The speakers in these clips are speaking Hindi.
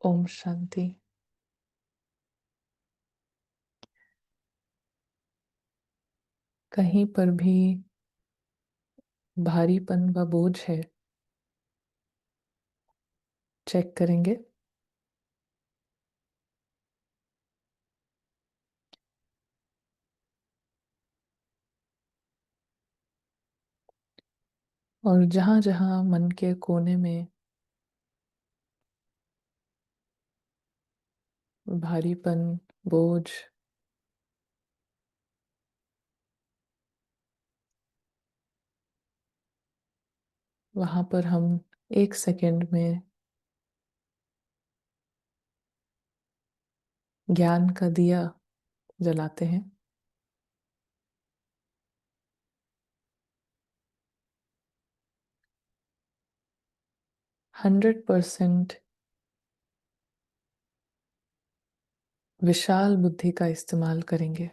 ओम शांति। कहीं पर भी भारीपन व बोझ है, चेक करेंगे। और जहां जहां मन के कोने में भारीपन, बोझ, वहां पर हम 1 सेकंड में ज्ञान का दिया जलाते हैं। 100% विशाल बुद्धि का इस्तेमाल करेंगे।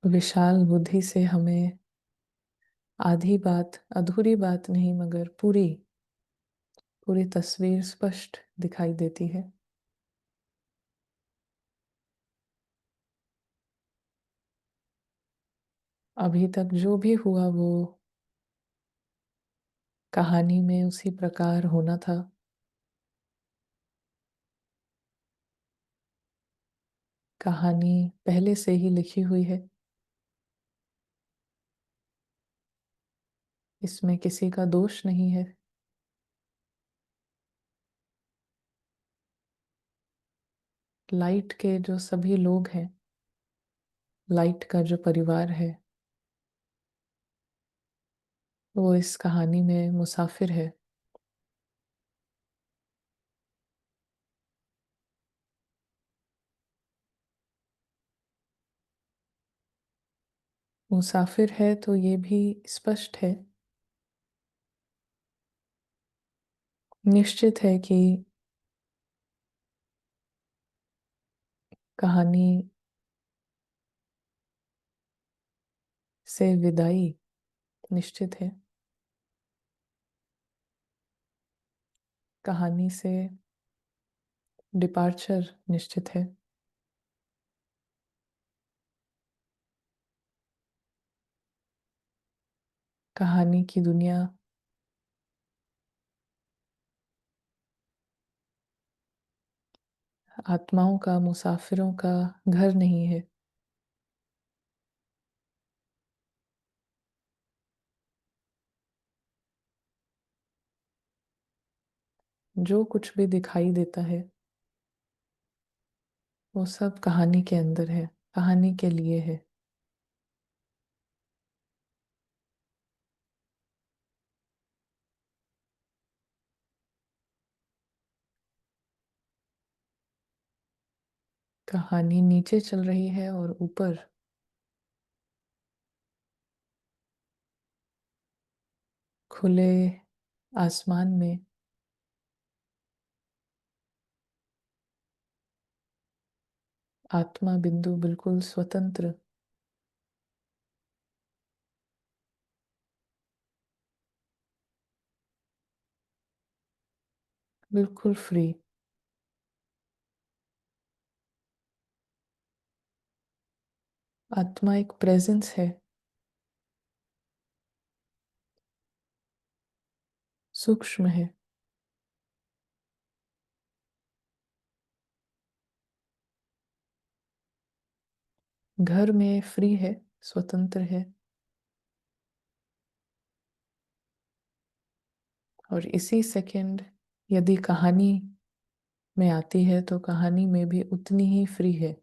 विशाल बुद्धि से हमें आधी बात, अधूरी बात नहीं, मगर पूरी पूरी तस्वीर स्पष्ट दिखाई देती है। अभी तक जो भी हुआ वो कहानी में उसी प्रकार होना था। कहानी पहले से ही लिखी हुई है। इसमें किसी का दोष नहीं है। लाइट के जो सभी लोग हैं, लाइट का जो परिवार है, वो इस कहानी में मुसाफिर है। मुसाफिर है तो ये भी स्पष्ट है, निश्चित है कि कहानी से विदाई निश्चित है। कहानी से डिपार्चर निश्चित है। कहानी की दुनिया आत्माओं का, मुसाफिरों का घर नहीं है। जो कुछ भी दिखाई देता है वो सब कहानी के अंदर है, कहानी के लिए है। कहानी नीचे चल रही है और ऊपर खुले आसमान में आत्मा बिंदु बिल्कुल स्वतंत्र, बिल्कुल फ्री। आत्मा एक प्रेजेंस है, सूक्ष्म है। घर में फ्री है, स्वतंत्र है। और इसी सेकंड यदि कहानी में आती है तो कहानी में भी उतनी ही फ्री है।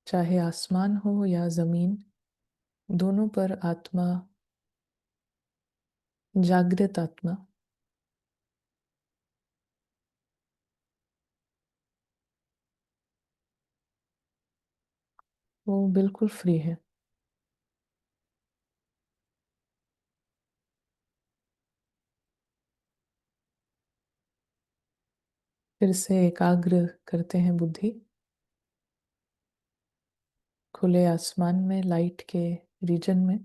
चाहे आसमान हो या जमीन, दोनों पर आत्मा, जागृत आत्मा, वो बिल्कुल फ्री है। फिर से एकाग्र करते हैं बुद्धि, खुले आसमान में, लाइट के रीजन में।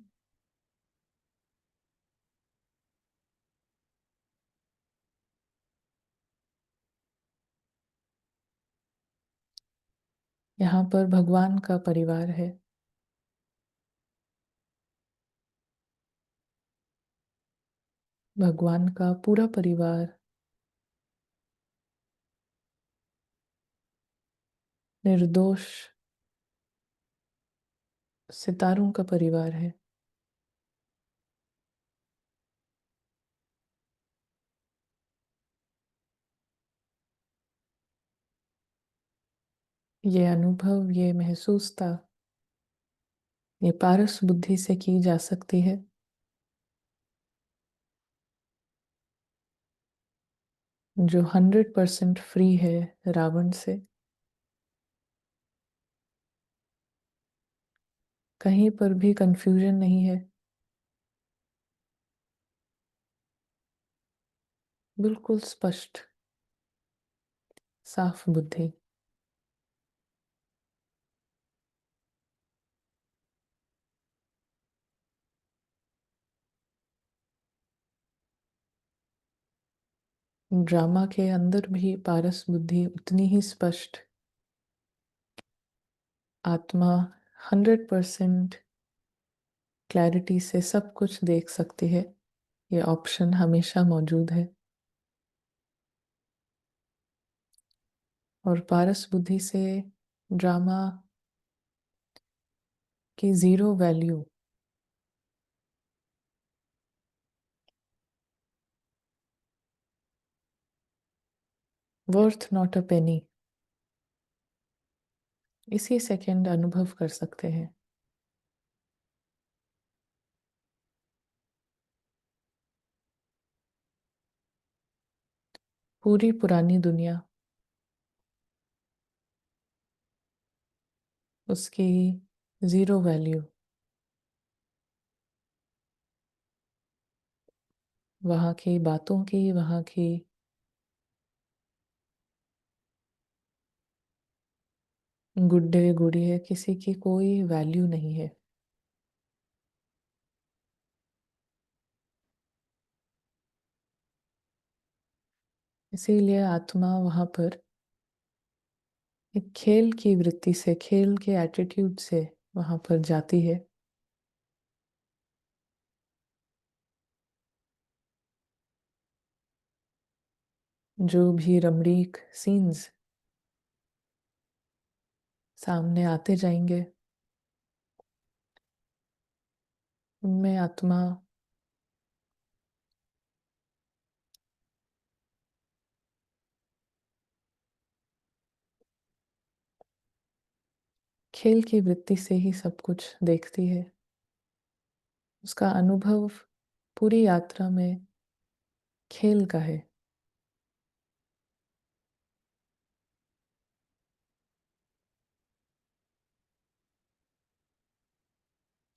यहाँ पर भगवान का परिवार है। भगवान का पूरा परिवार निर्दोष सितारों का परिवार है। ये अनुभव, ये महसूसता, ये पारस बुद्धि से की जा सकती है। जो 100% फ्री है रावण से। कहीं पर भी कंफ्यूजन नहीं है। बिल्कुल स्पष्ट, साफ बुद्धि। ड्रामा के अंदर भी पारस बुद्धि उतनी ही स्पष्ट, आत्मा 100% क्लैरिटी से सब कुछ देख सकती है। ये ऑप्शन हमेशा मौजूद है। और पारस बुद्धि से ड्रामा की zero value, worth not a penny, इसी सेकंड अनुभव कर सकते हैं। पूरी पुरानी दुनिया, उसकी जीरो वैल्यू, वहाँ की बातों की, वहाँ की गुड्डे गुड़िया, किसी की कोई वैल्यू नहीं है। इसीलिए आत्मा वहाँ पर एक खेल की वृत्ति से, खेल के एटीट्यूड से वहाँ पर जाती है। जो भी रमणीक सीन्स सामने आते जाएंगे, उनमें आत्मा खेल की वृत्ति से ही सब कुछ देखती है। उसका अनुभव पूरी यात्रा में खेल का है।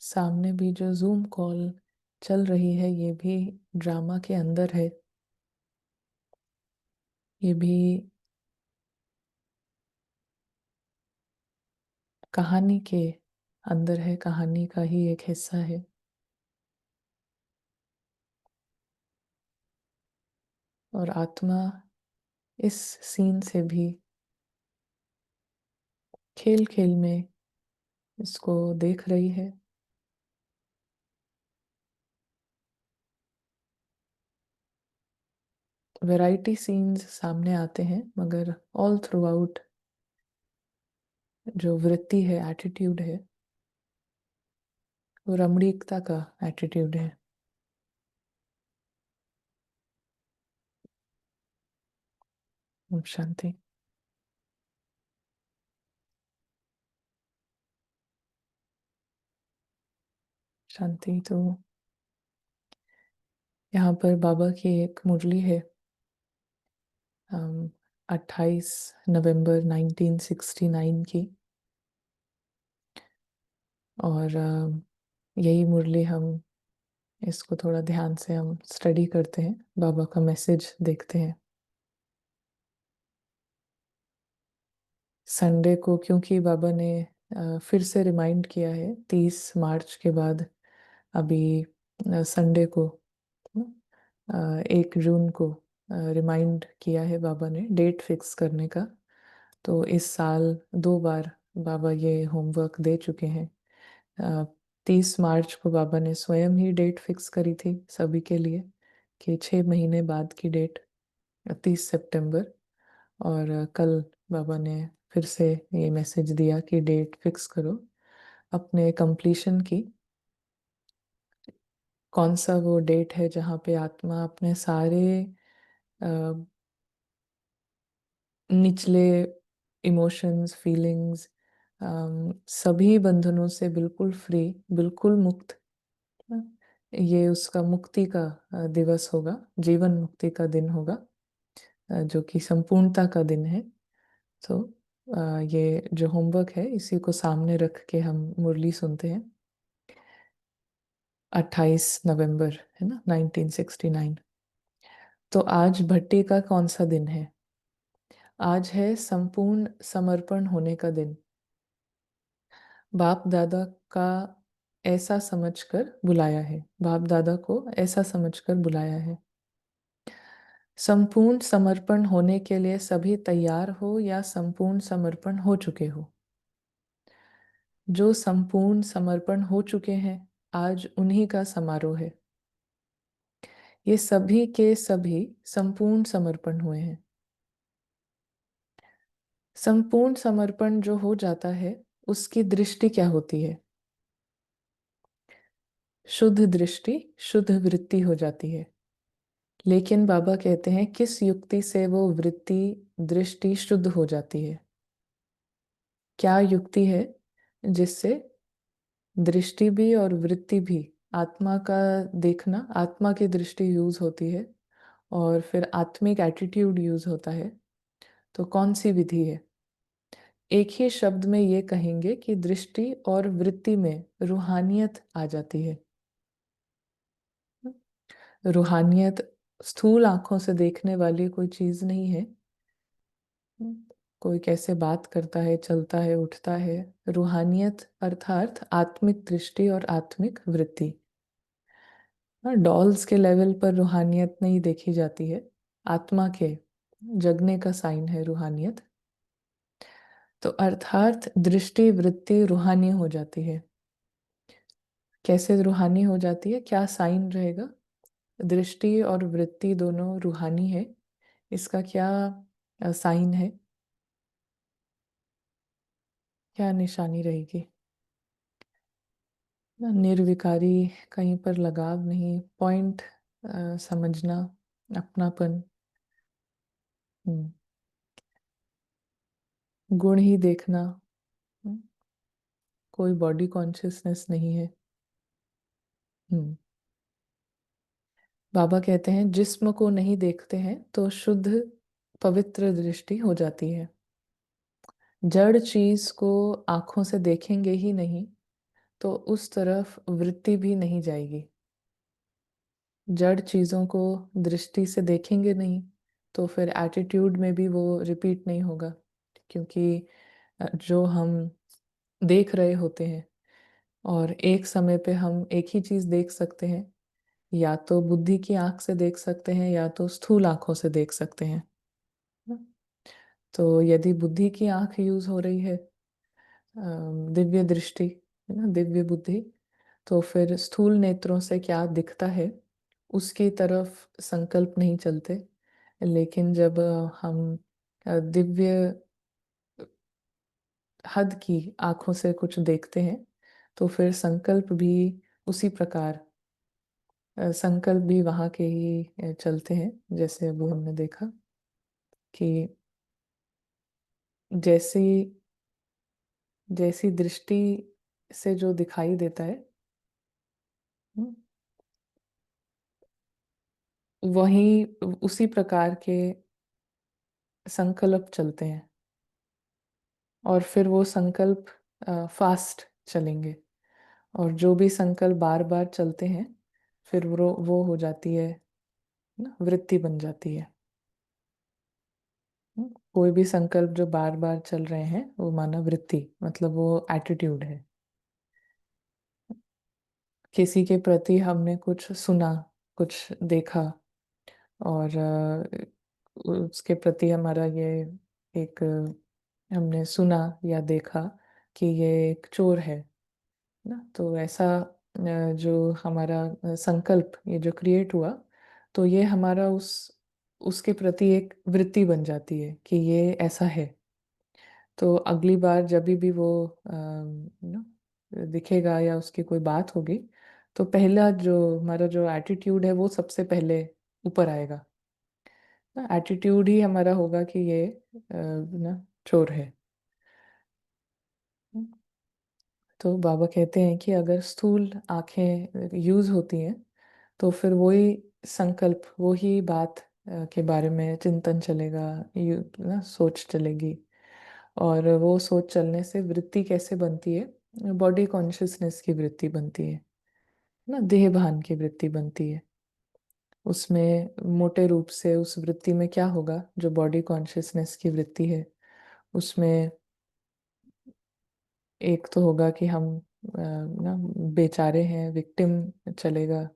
सामने भी जो जूम कॉल चल रही है, ये भी ड्रामा के अंदर है। ये भी कहानी के अंदर है, कहानी का ही एक हिस्सा है। और आत्मा इस सीन से भी खेल खेल में इसको देख रही है। वैरायटी सीन्स सामने आते हैं, मगर ऑल थ्रू आउट जो वृत्ति है, एटीट्यूड है, वो रमणीकता का एटीट्यूड है। शांति। शांति। तो यहाँ पर बाबा की एक मुरली है, 28 नवंबर 1969 की। और यही मुरली हम, इसको थोड़ा ध्यान से हम स्टडी करते हैं, बाबा का मैसेज देखते हैं। संडे को, क्योंकि बाबा ने फिर से रिमाइंड किया है 30 मार्च के बाद, अभी संडे को 1 जून को रिमाइंड किया है बाबा ने डेट फिक्स करने का। तो इस साल 2 बार बाबा ये होमवर्क दे चुके हैं। 30 मार्च को बाबा ने स्वयं ही डेट फिक्स करी थी सभी के लिए कि 6 महीने बाद की डेट 30 सितंबर। और कल बाबा ने फिर से ये मैसेज दिया कि डेट फिक्स करो अपने कंप्लीशन की। कौन सा वो डेट है जहाँ पे आत्मा अपने सारे अ, निचले इमोशंस, फीलिंग्स, सभी बंधनों से बिल्कुल फ्री, बिल्कुल मुक्त। अ, ये उसका मुक्ति का दिवस होगा, जीवन मुक्ति का दिन होगा, जो कि संपूर्णता का दिन है। तो ये जो होमवर्क है इसी को सामने रख के हम मुरली सुनते हैं। 28 नवंबर है ना, 1969। तो आज भट्टी का कौन सा दिन है? आज है संपूर्ण समर्पण होने का दिन। बाप दादा का ऐसा समझकर बुलाया है, बाप दादा को ऐसा समझकर बुलाया है। संपूर्ण समर्पण होने के लिए सभी तैयार हो या संपूर्ण समर्पण हो चुके हो? जो संपूर्ण समर्पण हो चुके हैं, आज उन्हीं का समारोह है। ये सभी के सभी संपूर्ण समर्पण हुए हैं। संपूर्ण समर्पण जो हो जाता है उसकी दृष्टि क्या होती है? शुद्ध दृष्टि, शुद्ध वृत्ति हो जाती है। लेकिन बाबा कहते हैं किस युक्ति से वो वृत्ति, दृष्टि शुद्ध हो जाती है? क्या युक्ति है जिससे दृष्टि भी और वृत्ति भी, आत्मा का देखना, आत्मा की दृष्टि यूज होती है और फिर आत्मिक एटीट्यूड यूज होता है? तो कौन सी विधि है? एक ही शब्द में ये कहेंगे कि दृष्टि और वृत्ति में रूहानियत आ जाती है। रूहानियत स्थूल आंखों से देखने वाली कोई चीज नहीं है। कोई कैसे बात करता है, चलता है, उठता है। रूहानियत अर्थात आत्मिक दृष्टि और आत्मिक वृत्ति। डॉल्स के लेवल पर रूहानियत नहीं देखी जाती है, आत्मा के जगने का साइन है रूहानियत। तो अर्थात दृष्टि वृत्ति रूहानी हो जाती है। कैसे रूहानी हो जाती है, क्या साइन रहेगा? दृष्टि और वृत्ति दोनों रूहानी है, इसका क्या साइन है, क्या निशानी रहेगी? निर्विकारी, कहीं पर लगाव नहीं, पॉइंट समझना, अपनापन। हम्म, गुण ही देखना। हम्म, कोई बॉडी कॉन्शियसनेस नहीं है। हम्म, बाबा कहते हैं जिस्म को नहीं देखते हैं तो शुद्ध पवित्र दृष्टि हो जाती है। जड़ चीज को आंखों से देखेंगे ही नहीं तो उस तरफ वृत्ति भी नहीं जाएगी। जड़ चीजों को दृष्टि से देखेंगे नहीं तो फिर एटीट्यूड में भी वो रिपीट नहीं होगा, क्योंकि जो हम देख रहे होते हैं और एक समय पे हम एक ही चीज देख सकते हैं, या तो बुद्धि की आंख से देख सकते हैं या तो स्थूल आंखों से देख सकते हैं। तो यदि बुद्धि की आंख यूज हो रही है, दिव्य दृष्टि है ना, दिव्य बुद्धि, तो फिर स्थूल नेत्रों से क्या दिखता है उसकी तरफ संकल्प नहीं चलते। लेकिन जब हम दिव्य हद की आंखों से कुछ देखते हैं तो फिर संकल्प भी उसी प्रकार, संकल्प भी वहाँ के ही चलते हैं। जैसे अभी हमने देखा कि जैसी जैसी दृष्टि से जो दिखाई देता है, हम्म, वही उसी प्रकार के संकल्प चलते हैं और फिर वो संकल्प फास्ट चलेंगे। और जो भी संकल्प बार बार चलते हैं फिर वो हो जाती है ना, वृत्ति बन जाती है। कोई भी संकल्प जो बार बार चल रहे हैं वो माना वृत्ति, मतलब वो एटीट्यूड है। किसी के प्रति हमने कुछ सुना, कुछ देखा, और उसके प्रति हमारा ये एक हमने सुना या देखा कि ये एक चोर है ना, तो ऐसा जो हमारा संकल्प ये जो क्रिएट हुआ, तो ये हमारा उसके प्रति एक वृत्ति बन जाती है कि ये ऐसा है। तो अगली बार जब भी वो ना दिखेगा या उसकी कोई बात होगी, तो पहला जो हमारा जो एटीट्यूड है वो सबसे पहले ऊपर आएगा ना। एटीट्यूड ही हमारा होगा कि ये ना चोर है। तो बाबा कहते हैं कि अगर स्थूल आंखें यूज होती हैं तो फिर वही संकल्प, वही बात के बारे में चिंतन चलेगा, ना सोच चलेगी। और वो सोच चलने से वृत्ति कैसे बनती है, बॉडी कॉन्शियसनेस की वृत्ति बनती है ना, देह भान की वृत्ति बनती है। उसमें मोटे रूप से उस वृत्ति में क्या होगा, जो बॉडी कॉन्शियसनेस की वृत्ति है उसमें एक तो होगा कि हम ना बेचारे हैं, विक्टिम चलेगा।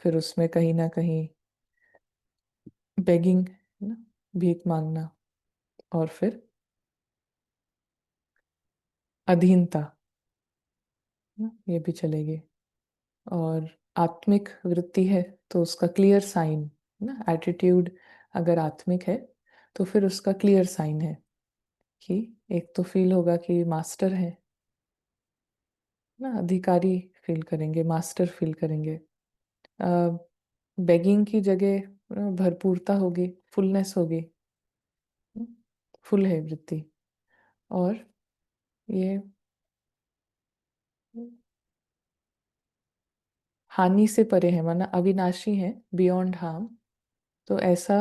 फिर उसमें कहीं ना कहीं बेगिंग, ना भीख मांगना, और फिर अधीनता, ना ये भी चलेगी। और आत्मिक वृत्ति है तो उसका क्लियर साइन, ना एटीट्यूड अगर आत्मिक है तो फिर उसका क्लियर साइन है कि एक तो फील होगा कि मास्टर है ना, अधिकारी फील करेंगे, मास्टर फील करेंगे। बेगिंग की जगह भरपूरता होगी, फुलनेस होगी, फुल है वृत्ति। और ये हानि से परे है, माना अविनाशी है, बियॉन्ड हार्म। तो ऐसा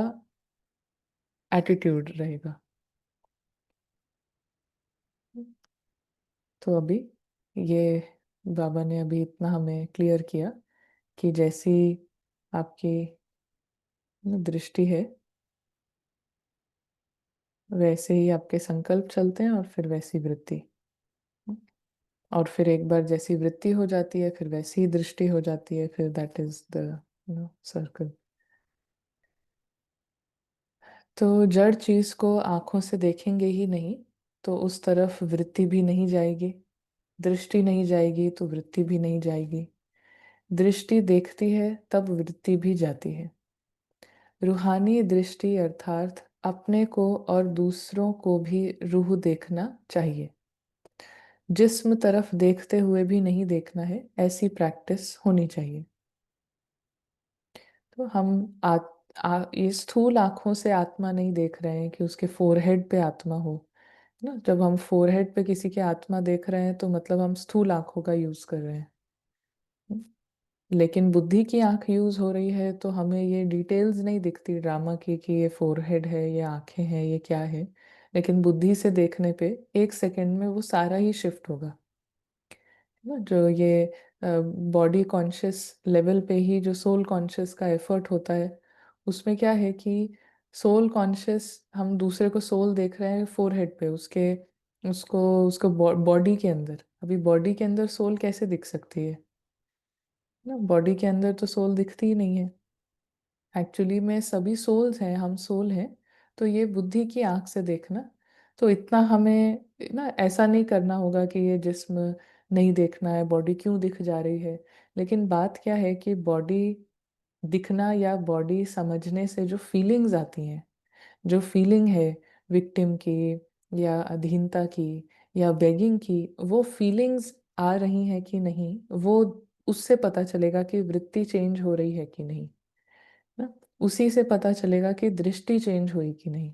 एटीट्यूड रहेगा। तो अभी ये बाबा ने अभी इतना हमें क्लियर किया कि जैसी आपकी दृष्टि है वैसे ही आपके संकल्प चलते हैं, और फिर वैसी वृत्ति। और फिर एक बार जैसी वृत्ति हो जाती है फिर वैसी ही दृष्टि हो जाती है, फिर दैट इज द सर्कल। तो जड़ चीज को आंखों से देखेंगे ही नहीं तो उस तरफ वृत्ति भी नहीं जाएगी, दृष्टि नहीं जाएगी तो वृत्ति भी नहीं जाएगी। दृष्टि देखती है तब वृत्ति भी जाती है। रूहानी दृष्टि अर्थात अपने को और दूसरों को भी रूह देखना चाहिए। जिस्म तरफ देखते हुए भी नहीं देखना है, ऐसी प्रैक्टिस होनी चाहिए। तो हम ये स्थूल आंखों से आत्मा नहीं देख रहे हैं कि उसके फोरहेड पे आत्मा हो ना। जब हम फोरहेड पे किसी की आत्मा देख रहे हैं तो मतलब हम स्थूल आंखों का यूज कर रहे हैं। लेकिन बुद्धि की आंख यूज हो रही है तो हमें ये डिटेल्स नहीं दिखती ड्रामा की कि ये फोरहेड है, ये आंखें हैं, ये क्या है। लेकिन बुद्धि से देखने पे एक सेकंड में वो सारा ही शिफ्ट होगा ना। जो ये बॉडी कॉन्शियस लेवल पे ही जो सोल कॉन्शियस का एफर्ट होता है, उसमें क्या है कि सोल कॉन्शियस, हम दूसरे को सोल देख रहे हैं फोरहेड पे, उसके उसको उसको बॉडी के अंदर, अभी बॉडी के अंदर सोल कैसे दिख सकती है ना, बॉडी के अंदर तो सोल दिखती ही नहीं है। एक्चुअली में सभी सोल्स हैं, हम सोल हैं। तो ये बुद्धि की आंख से देखना, तो इतना हमें ना ऐसा नहीं करना होगा कि ये जिस्म नहीं देखना है, बॉडी क्यों दिख जा रही है। लेकिन बात क्या है कि बॉडी दिखना या बॉडी समझने से जो फीलिंग्स आती हैं, जो फीलिंग है विक्टिम की या अधीनता की या बेगिंग की, वो फीलिंग्स आ रही हैं कि नहीं, वो उससे पता चलेगा कि वृत्ति चेंज हो रही है कि नहीं ना। उसी से पता चलेगा कि दृष्टि चेंज हुई कि नहीं।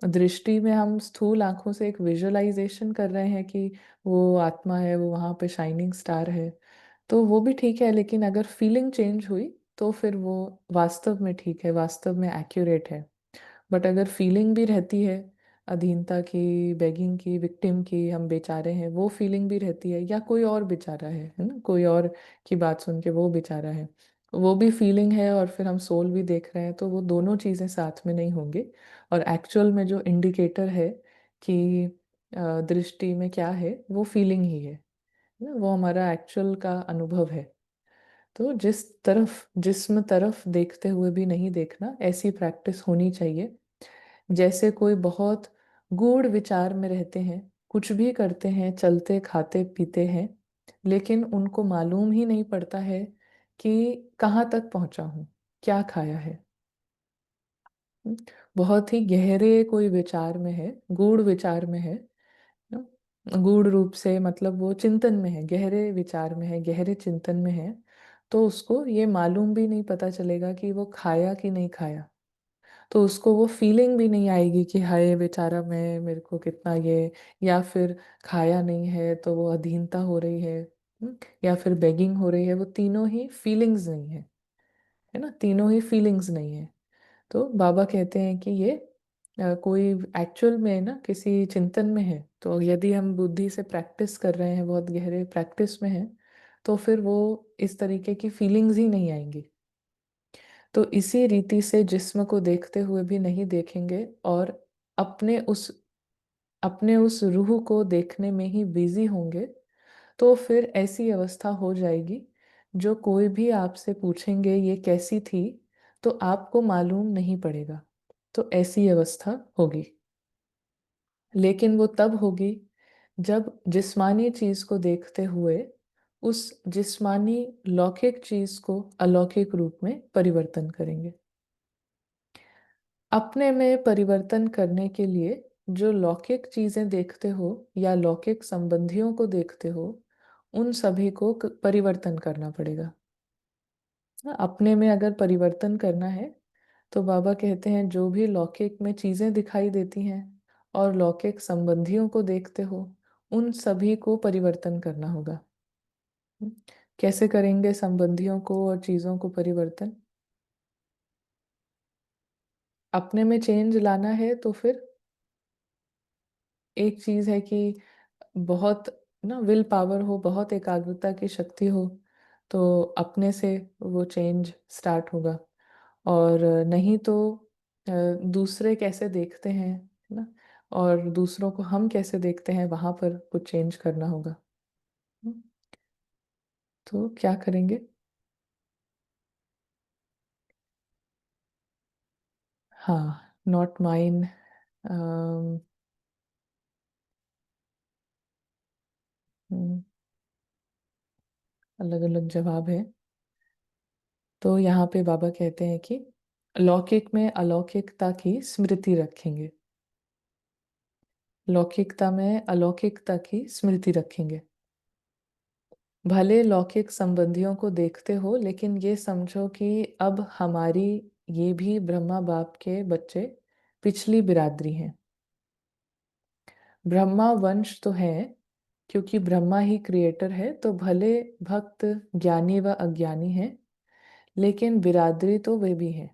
दृष्टि में हम स्थूल आंखों से एक विजुअलाइजेशन कर रहे हैं कि वो आत्मा है, वो वहां पे शाइनिंग स्टार है, तो वो भी ठीक है। लेकिन अगर फीलिंग चेंज हुई तो फिर वो वास्तव में ठीक है, वास्तव में एक्यूरेट है। बट अगर फीलिंग भी रहती है अधीनता की, बेगिंग की, विक्टिम की, हम बेचारे हैं, वो फीलिंग भी रहती है, या कोई और बेचारा है ना, कोई और की बात सुन के वो बेचारा है, वो भी फीलिंग है और फिर हम सोल भी देख रहे हैं, तो वो दोनों चीज़ें साथ में नहीं होंगे। और एक्चुअल में जो इंडिकेटर है कि दृष्टि में क्या है, वो फीलिंग ही है ना, वो हमारा एक्चुअल का अनुभव है। तो जिस्म तरफ देखते हुए भी नहीं देखना, ऐसी प्रैक्टिस होनी चाहिए। जैसे कोई बहुत गूढ़ विचार में रहते हैं, कुछ भी करते हैं, चलते खाते पीते हैं, लेकिन उनको मालूम ही नहीं पड़ता है कि कहाँ तक पहुंचा हूँ, क्या खाया है। हम्म, बहुत ही गहरे कोई विचार में है, गूढ़ विचार में है ना। गूढ़ रूप से मतलब वो चिंतन में है, गहरे विचार में है, गहरे चिंतन में है। तो उसको ये मालूम भी नहीं पता चलेगा कि वो खाया कि नहीं खाया। तो उसको वो फीलिंग भी नहीं आएगी कि हाय बेचारा, मैं मेरे को कितना ये, या फिर खाया नहीं है तो वो अधीनता हो रही है, या फिर बेगिंग हो रही है। वो तीनों ही फीलिंग्स नहीं है, है ना, तीनों ही फीलिंग्स नहीं है। तो बाबा कहते हैं कि ये कोई एक्चुअल में ना किसी चिंतन में है, तो यदि हम बुद्धि से प्रैक्टिस कर रहे हैं, बहुत गहरे प्रैक्टिस में है, तो फिर वो इस तरीके की फीलिंग्स ही नहीं आएंगी। तो इसी रीति से जिस्म को देखते हुए भी नहीं देखेंगे और अपने उस अपने उस रूह को देखने में ही बिजी होंगे, तो फिर ऐसी अवस्था हो जाएगी जो कोई भी आपसे पूछेंगे ये कैसी थी, तो आपको मालूम नहीं पड़ेगा। तो ऐसी अवस्था होगी। लेकिन वो तब होगी जब जिस्मानी चीज को देखते हुए उस जिस्मानी लौकिक चीज को अलौकिक रूप में परिवर्तन करेंगे। अपने में परिवर्तन करने के लिए जो लौकिक चीजें देखते हो या लौकिक संबंधियों को देखते हो, उन सभी को परिवर्तन करना पड़ेगा। अपने में अगर परिवर्तन करना है, तो बाबा कहते हैं जो भी लौकिक में चीजें दिखाई देती हैं और लौकिक संबंधियों को देखते हो, उन सभी को परिवर्तन करना होगा। हम्म, कैसे करेंगे संबंधियों को और चीजों को परिवर्तन? अपने में चेंज लाना है तो फिर एक चीज है कि बहुत ना विल पावर हो, बहुत एकाग्रता की शक्ति हो, तो अपने से वो चेंज स्टार्ट होगा। और नहीं तो दूसरे कैसे देखते हैं, है ना, और दूसरों को हम कैसे देखते हैं, वहां पर कुछ चेंज करना होगा। हम्म, तो क्या करेंगे? हाँ, नॉट माइन। अलग अलग जवाब है। तो यहाँ पे बाबा कहते हैं कि लौकिक में अलौकिकता की स्मृति रखेंगे, लौकिकता में अलौकिकता की स्मृति रखेंगे। भले लौकिक संबंधियों को देखते हो, लेकिन ये समझो कि अब हमारी ये भी ब्रह्मा बाप के बच्चे पिछली बिरादरी हैं। ब्रह्मा वंश तो है, क्योंकि ब्रह्मा ही क्रिएटर है, तो भले भक्त ज्ञानी व अज्ञानी है, लेकिन बिरादरी तो वे भी है।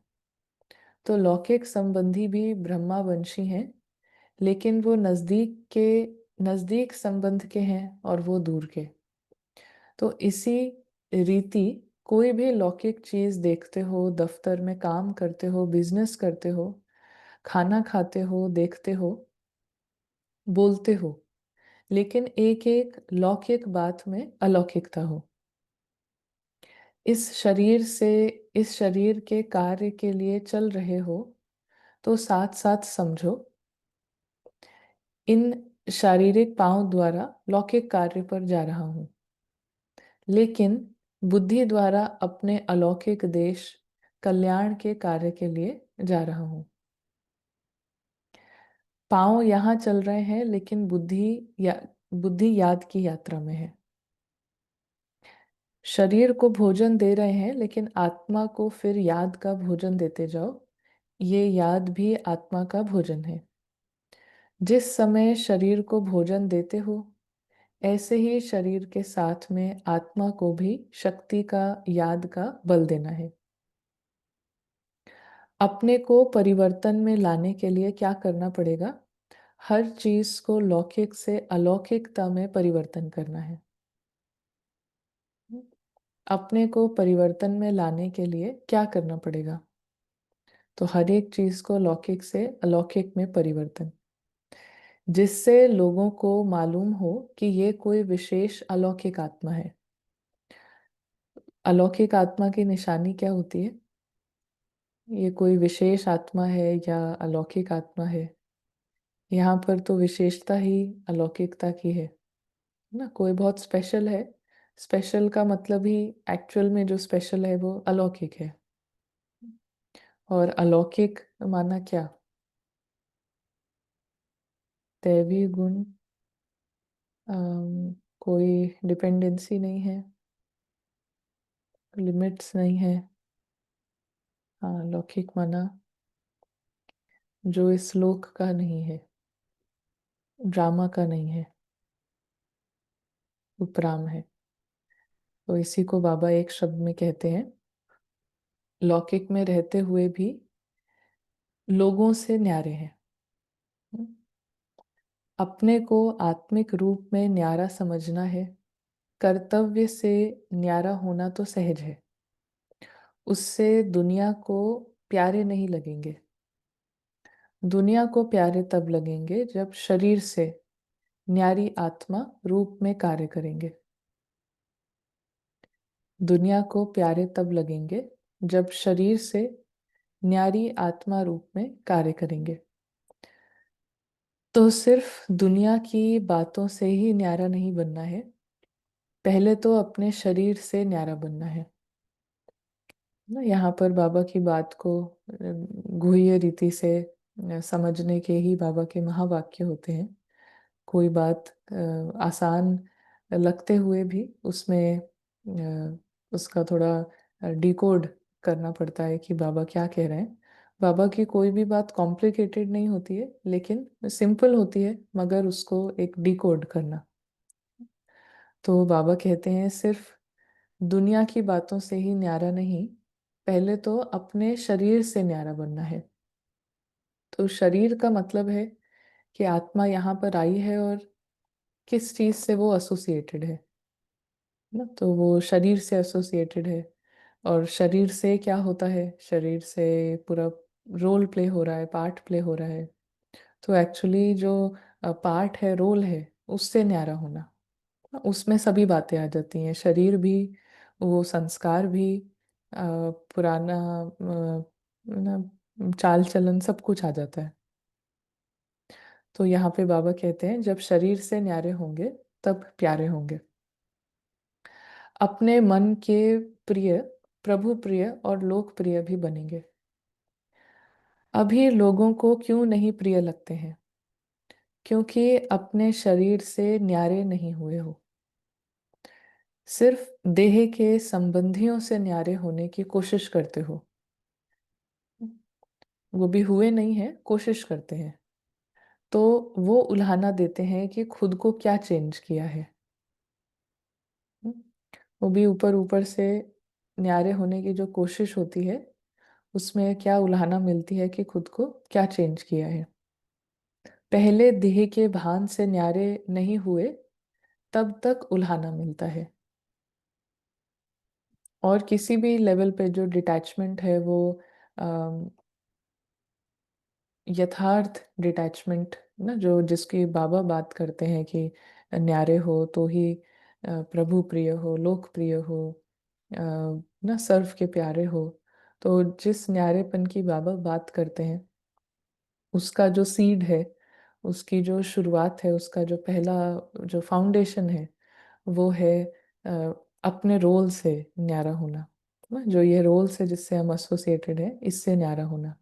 तो लौकिक संबंधी भी ब्रह्मा वंशी हैं, लेकिन वो नजदीक संबंध के हैं और वो दूर के। तो इसी रीति कोई भी लौकिक चीज देखते हो, दफ्तर में काम करते हो, बिजनेस करते हो, खाना खाते हो, देखते हो, बोलते हो, लेकिन एक एक लौकिक बात में अलौकिकता हो। इस शरीर से इस शरीर के कार्य के लिए चल रहे हो, तो साथ साथ समझो इन शारीरिक पांव द्वारा लौकिक कार्य पर जा रहा हूं, लेकिन बुद्धि द्वारा अपने अलौकिक देश कल्याण के कार्य के लिए जा रहा हूँ। पांव यहाँ चल रहे हैं, लेकिन बुद्धि याद की यात्रा में है। शरीर को भोजन दे रहे हैं, लेकिन आत्मा को फिर याद का भोजन देते जाओ। ये याद भी आत्मा का भोजन है। जिस समय शरीर को भोजन देते हो, ऐसे ही शरीर के साथ में आत्मा को भी शक्ति का, याद का बल देना है। अपने को परिवर्तन में लाने के लिए क्या करना पड़ेगा? हर चीज को लौकिक से अलौकिकता में परिवर्तन करना है। अपने को परिवर्तन में लाने के लिए क्या करना पड़ेगा? तो हर एक चीज को लौकिक से अलौकिक में परिवर्तन, जिससे लोगों को मालूम हो कि ये कोई विशेष अलौकिक आत्मा है। अलौकिक आत्मा की निशानी क्या होती है? ये कोई विशेष आत्मा है या अलौकिक आत्मा है? यहाँ पर तो विशेषता ही अलौकिकता की है ना। कोई बहुत स्पेशल है, स्पेशल का मतलब ही एक्चुअल में जो स्पेशल है वो अलौकिक है। और अलौकिक माना क्या? दैवी गुण, कोई डिपेंडेंसी नहीं है, लिमिट्स नहीं है। हाँ, लौकिक माना जो इस लोक का नहीं है, ड्रामा का नहीं है, उपराम है। तो इसी को बाबा एक शब्द में कहते हैं, लौकिक में रहते हुए भी लोगों से न्यारे हैं। अपने को आत्मिक रूप में न्यारा समझना है, कर्तव्य से न्यारा होना तो सहज है। उससे दुनिया को प्यारे नहीं लगेंगे। दुनिया को प्यारे तब लगेंगे जब शरीर से न्यारी आत्मा रूप में कार्य करेंगे। दुनिया को प्यारे तब लगेंगे जब शरीर से न्यारी आत्मा रूप में कार्य करेंगे। तो सिर्फ दुनिया की बातों से ही न्यारा नहीं बनना है, पहले तो अपने शरीर से न्यारा बनना है ना। यहाँ पर बाबा की बात को गुह्य रीति से समझने के ही बाबा के महावाक्य होते हैं। कोई बात आसान लगते हुए भी उसमें उसका थोड़ा डिकोड करना पड़ता है कि बाबा क्या कह रहे हैं। बाबा की कोई भी बात कॉम्प्लिकेटेड नहीं होती है, लेकिन सिंपल होती है, मगर उसको एक डिकोड करना। तो बाबा कहते हैं सिर्फ दुनिया की बातों से ही न्यारा नहीं, पहले तो अपने शरीर से न्यारा बनना है। तो शरीर का मतलब है कि आत्मा यहाँ पर आई है और किस चीज से वो एसोसिएटेड है ना। तो वो शरीर से एसोसिएटेड है। और शरीर से क्या होता है? शरीर से पूरा रोल प्ले हो रहा है, पार्ट प्ले हो रहा है। तो एक्चुअली जो पार्ट है, रोल है, उससे न्यारा होना, उसमें सभी बातें आ जाती हैं। शरीर भी, वो संस्कार भी, पुराना ना चाल चलन, सब कुछ आ जाता है। तो यहाँ पे बाबा कहते हैं जब शरीर से न्यारे होंगे तब प्यारे होंगे। अपने मन के प्रिय, प्रभु प्रिय और लोकप्रिय भी बनेंगे। अभी लोगों को क्यों नहीं प्रिय लगते हैं? क्योंकि अपने शरीर से न्यारे नहीं हुए हो। सिर्फ देह के संबंधियों से न्यारे होने की कोशिश करते हो। वो भी हुए नहीं है, कोशिश करते हैं। तो वो उल्हाना देते हैं कि खुद को क्या चेंज किया है। वो भी ऊपर ऊपर से न्यारे होने की जो कोशिश होती है, उसमें क्या उल्हाना मिलती है कि खुद को क्या चेंज किया है। पहले देह के भान से न्यारे नहीं हुए तब तक उल्हाना मिलता है। और किसी भी लेवल पे जो डिटैचमेंट है वो यथार्थ डिटैचमेंट ना, जो जिसकी बाबा बात करते हैं कि न्यारे हो तो ही प्रभु प्रिय हो, लोकप्रिय हो, ना सर्व के प्यारे हो। तो जिस न्यारेपन की बाबा बात करते हैं, उसका जो सीड है, उसकी जो शुरुआत है, उसका जो पहला जो फाउंडेशन है, वो है अ, अपने रोल से न्यारा होना ना। जो ये रोल से जिससे हम एसोसिएटेड है, इससे न्यारा होना।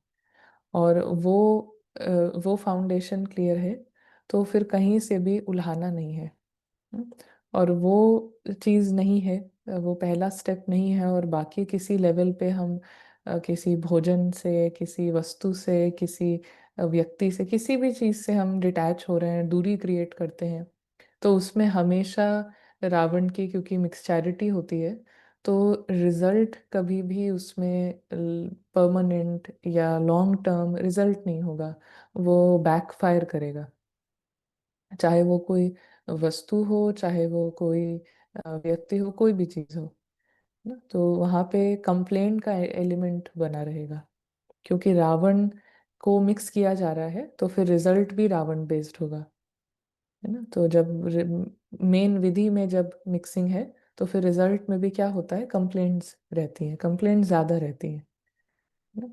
और अ, वो फाउंडेशन क्लियर है तो फिर कहीं से भी उल्हाना नहीं है। हम्म, और वो चीज़ नहीं है, वो पहला स्टेप नहीं है। और बाकी किसी लेवल पे हम किसी भोजन से, किसी वस्तु से, किसी व्यक्ति से, किसी भी चीज़ से हम डिटैच हो रहे हैं, दूरी क्रिएट करते हैं, तो उसमें हमेशा रावण की, क्योंकि मिक्सचैरिटी होती है, तो रिजल्ट कभी भी उसमें परमानेंट या लॉन्ग टर्म रिजल्ट नहीं होगा। वो बैकफायर करेगा। चाहे वो कोई वस्तु हो, चाहे वो कोई व्यक्ति हो, कोई भी चीज हो। ना, तो वहां पे कंप्लेंट का एलिमेंट बना रहेगा, क्योंकि रावण को मिक्स किया जा रहा है तो फिर रिजल्ट भी रावण बेस्ड होगा, है ना। तो जब मेन विधि में जब मिक्सिंग है तो फिर रिजल्ट में भी क्या होता है, कंप्लेंट्स रहती हैं, कंप्लेंट्स ज्यादा रहती हैं, है ना।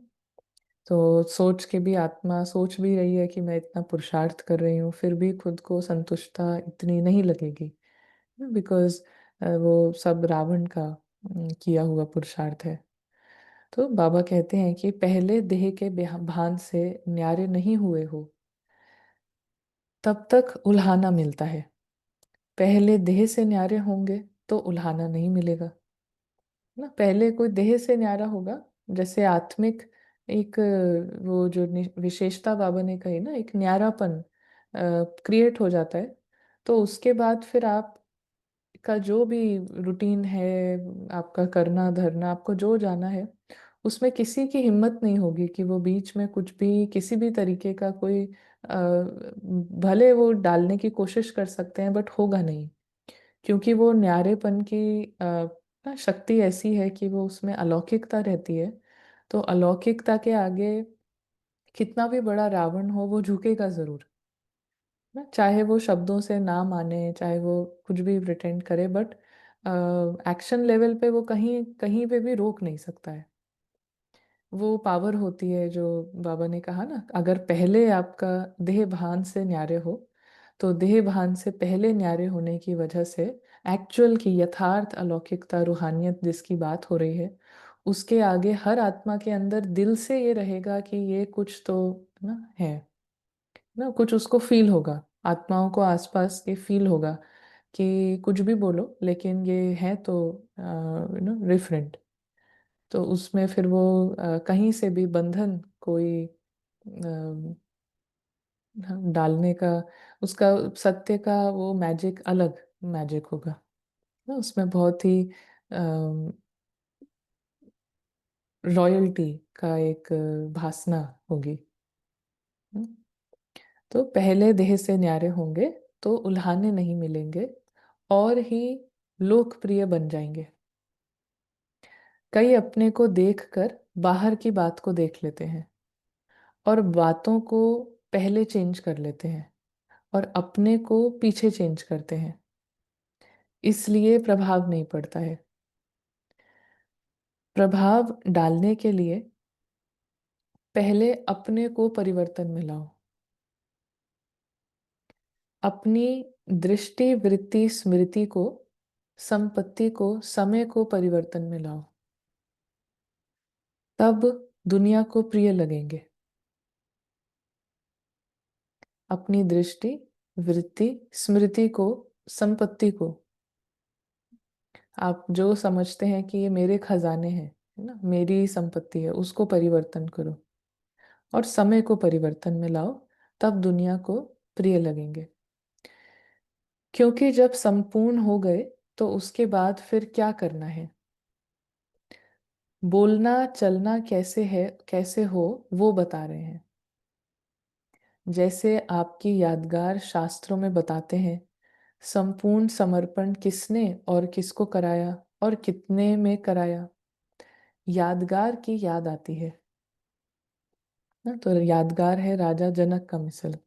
तो सोच के भी आत्मा सोच भी रही है कि मैं इतना पुरुषार्थ कर रही हूँ, फिर भी खुद को संतुष्टता इतनी नहीं लगेगी, बिकॉज वो सब रावण का किया हुआ पुरुषार्थ है। तो बाबा कहते हैं कि पहले देह के भान से न्यारे नहीं हुए हो तब तक उल्हाना मिलता है। पहले देह से न्यारे होंगे तो उल्हाना नहीं मिलेगा ना। पहले कोई देह से न्यारा होगा, जैसे आत्मिक एक वो जो विशेषता बाबा ने कही ना, एक न्यारापन क्रिएट हो जाता है। तो उसके बाद फिर आप का जो भी रूटीन है, आपका करना धरना, आपको जो जाना है, उसमें किसी की हिम्मत नहीं होगी कि वो बीच में कुछ भी किसी भी तरीके का कोई भले वो डालने की कोशिश कर सकते हैं बट होगा नहीं, क्योंकि वो न्यारेपन की ना शक्ति ऐसी है कि वो उसमें अलौकिकता रहती है। तो अलौकिकता के आगे कितना भी बड़ा रावण हो वो झुकेगा जरूर ना, चाहे वो शब्दों से ना माने, चाहे वो कुछ भी प्रिटेंड करे, बट एक्शन लेवल पे वो कहीं कहीं पे भी रोक नहीं सकता है। वो पावर होती है जो बाबा ने कहा ना, अगर पहले आपका देह भान से न्यारे हो, तो देह भान से पहले न्यारे होने की वजह से एक्चुअल की यथार्थ अलौकिकता रूहानियत जिसकी बात हो रही है, उसके आगे हर आत्मा के अंदर दिल से ये रहेगा कि ये कुछ तो ना है, ना कुछ उसको फील होगा, आत्माओं को आसपास ये फील होगा कि कुछ भी बोलो लेकिन ये है तो डिफरेंट। तो उसमें फिर वो कहीं से भी बंधन कोई डालने का, उसका सत्य का वो मैजिक अलग मैजिक होगा ना, उसमें बहुत ही रॉयल्टी का एक भासना होगी। हम्म। तो पहले देह से न्यारे होंगे तो उल्हाने नहीं मिलेंगे और ही लोकप्रिय बन जाएंगे। कई अपने को देखकर बाहर की बात को देख लेते हैं और बातों को पहले चेंज कर लेते हैं और अपने को पीछे चेंज करते हैं, इसलिए प्रभाव नहीं पड़ता है। प्रभाव डालने के लिए पहले अपने को परिवर्तन में लाओ, अपनी दृष्टि वृत्ति स्मृति को, संपत्ति को, समय को परिवर्तन में लाओ, तब दुनिया को प्रिय लगेंगे। अपनी दृष्टि वृत्ति स्मृति को, संपत्ति को, आप जो समझते हैं कि ये मेरे खजाने हैं, है ना, मेरी संपत्ति है, उसको परिवर्तन करो और समय को परिवर्तन में लाओ, तब दुनिया को प्रिय लगेंगे। क्योंकि जब संपूर्ण हो गए तो उसके बाद फिर क्या करना है, बोलना चलना कैसे है, कैसे हो, वो बता रहे हैं। जैसे आपकी यादगार शास्त्रों में बताते हैं, संपूर्ण समर्पण किसने और किसको कराया और कितने में कराया, यादगार की याद आती है ना। तो यादगार है राजा जनक का मिसल।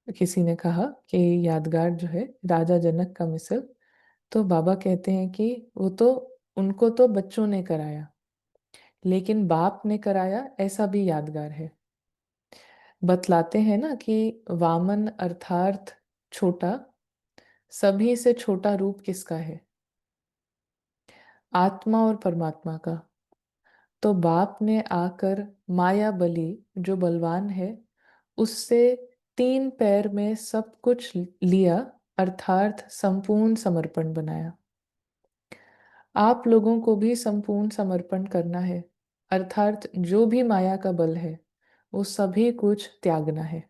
किसी ने कहा कि यादगार जो है राजा जनक का मिसल, तो बाबा कहते हैं कि वो तो, उनको तो बच्चों ने कराया, लेकिन बाप ने कराया ऐसा भी यादगार है। बतलाते हैं ना कि वामन अर्थात छोटा, सभी से छोटा रूप किसका है, आत्मा और परमात्मा का। तो बाप ने आकर माया बलि जो बलवान है उससे 3 पैर में सब कुछ लिया, अर्थात संपूर्ण समर्पण बनाया। आप लोगों को भी संपूर्ण समर्पण करना है, अर्थात जो भी माया का बल है वो सभी कुछ त्यागना है।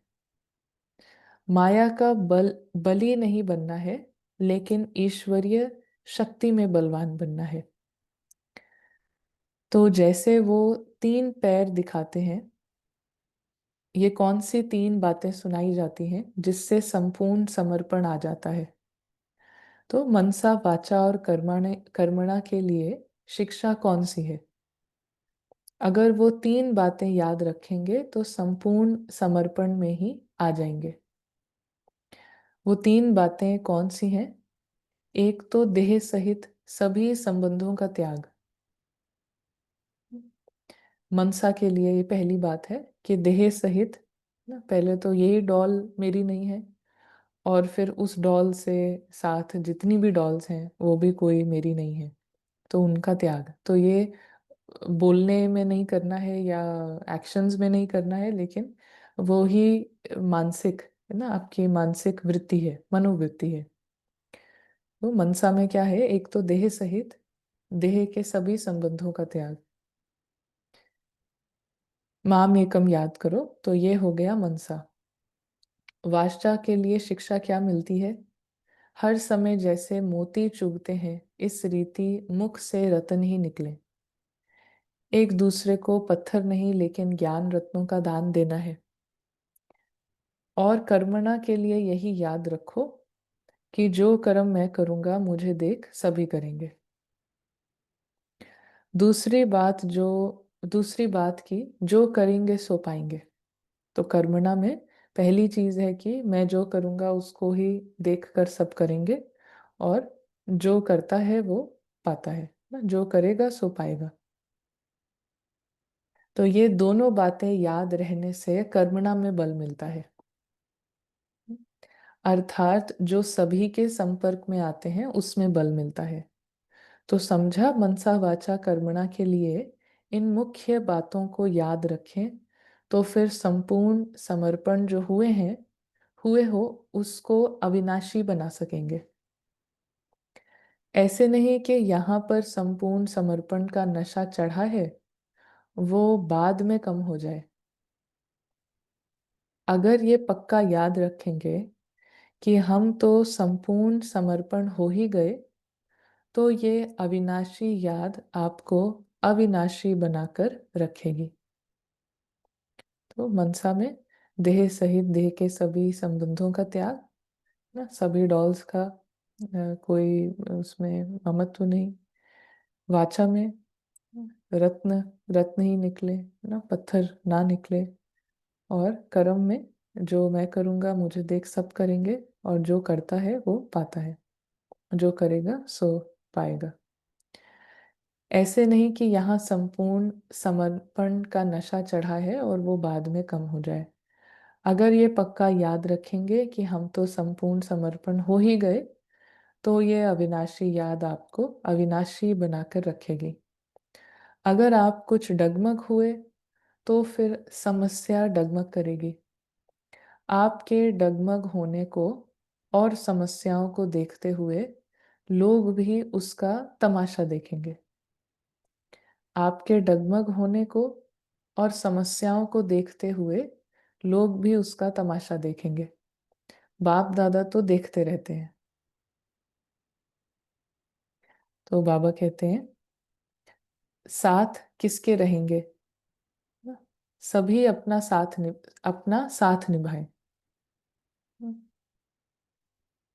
माया का बली नहीं बनना है, लेकिन ईश्वरीय शक्ति में बलवान बनना है। तो जैसे वो 3 पैर दिखाते हैं, ये कौन सी 3 बातें सुनाई जाती हैं जिससे संपूर्ण समर्पण आ जाता है। तो मनसा वाचा और कर्मणा के लिए शिक्षा कौन सी है? अगर वो तीन बातें याद रखेंगे तो संपूर्ण समर्पण में ही आ जाएंगे। वो तीन बातें कौन सी हैं? एक तो देह सहित सभी संबंधों का त्याग। मनसा के लिए ये पहली बात है कि देह सहित ना, पहले तो यही डॉल मेरी नहीं है, और फिर उस डॉल से साथ जितनी भी डॉल्स हैं वो भी कोई मेरी नहीं है, तो उनका त्याग। तो ये बोलने में नहीं करना है या एक्शंस में नहीं करना है, लेकिन वो ही मानसिक है ना, आपकी मानसिक वृत्ति है, मनोवृत्ति है। तो मनसा में क्या है? एक तो देह सहित देह के सभी संबंधों का त्याग। माम एकम याद करो, तो ये हो गया मनसा। वाचा के लिए शिक्षा क्या मिलती है? हर समय जैसे मोती चुभते हैं, इस रीति मुख से रतन ही निकले। एक दूसरे को पत्थर नहीं लेकिन ज्ञान रत्नों का दान देना है। और कर्मणा के लिए यही याद रखो कि जो कर्म मैं करूंगा मुझे देख सभी करेंगे। दूसरी बात जो दूसरी बात की जो करेंगे सो पाएंगे। तो कर्मणा में पहली चीज है कि मैं जो करूंगा उसको ही देख कर सब करेंगे, और जो करता है वो पाता है ना, जो करेगा सो पाएगा। तो ये दोनों बातें याद रहने से कर्मणा में बल मिलता है। अर्थात जो सभी के संपर्क में आते हैं उसमें बल मिलता है। तो समझा, मनसा वाचा कर्मणा के लिए इन मुख्य बातों को याद रखें, तो फिर संपूर्ण समर्पण जो हुए हो उसको अविनाशी बना सकेंगे। ऐसे नहीं कि यहाँ पर संपूर्ण समर्पण का नशा चढ़ा है, वो बाद में कम हो जाए। अगर ये पक्का याद रखेंगे कि हम तो संपूर्ण समर्पण हो ही गए, तो ये अविनाशी याद आपको अविनाशी बनाकर रखेगी। तो मनसा में देह सहित देह के सभी संबंधों का त्याग ना, सभी डॉल्स का कोई उसमें ममत्व नहीं। वाचा में रत्न रत्न ही निकले ना, पत्थर ना निकले। और कर्म में जो मैं करूंगा मुझे देख सब करेंगे, और जो करता है वो पाता है, जो करेगा सो पाएगा। ऐसे नहीं कि यहाँ संपूर्ण समर्पण का नशा चढ़ा है और वो बाद में कम हो जाए। अगर ये पक्का याद रखेंगे कि हम तो संपूर्ण समर्पण हो ही गए, तो ये अविनाशी याद आपको अविनाशी बनाकर रखेगी। अगर आप कुछ डगमग हुए तो फिर समस्या डगमग करेगी। आपके डगमग होने को और समस्याओं को देखते हुए लोग भी उसका तमाशा देखेंगे। आपके डगमग होने को और समस्याओं को देखते हुए लोग भी उसका तमाशा देखेंगे। बाप दादा तो देखते रहते हैं। तो बाबा कहते हैं, साथ किसके रहेंगे? सभी अपना साथ निभाएं।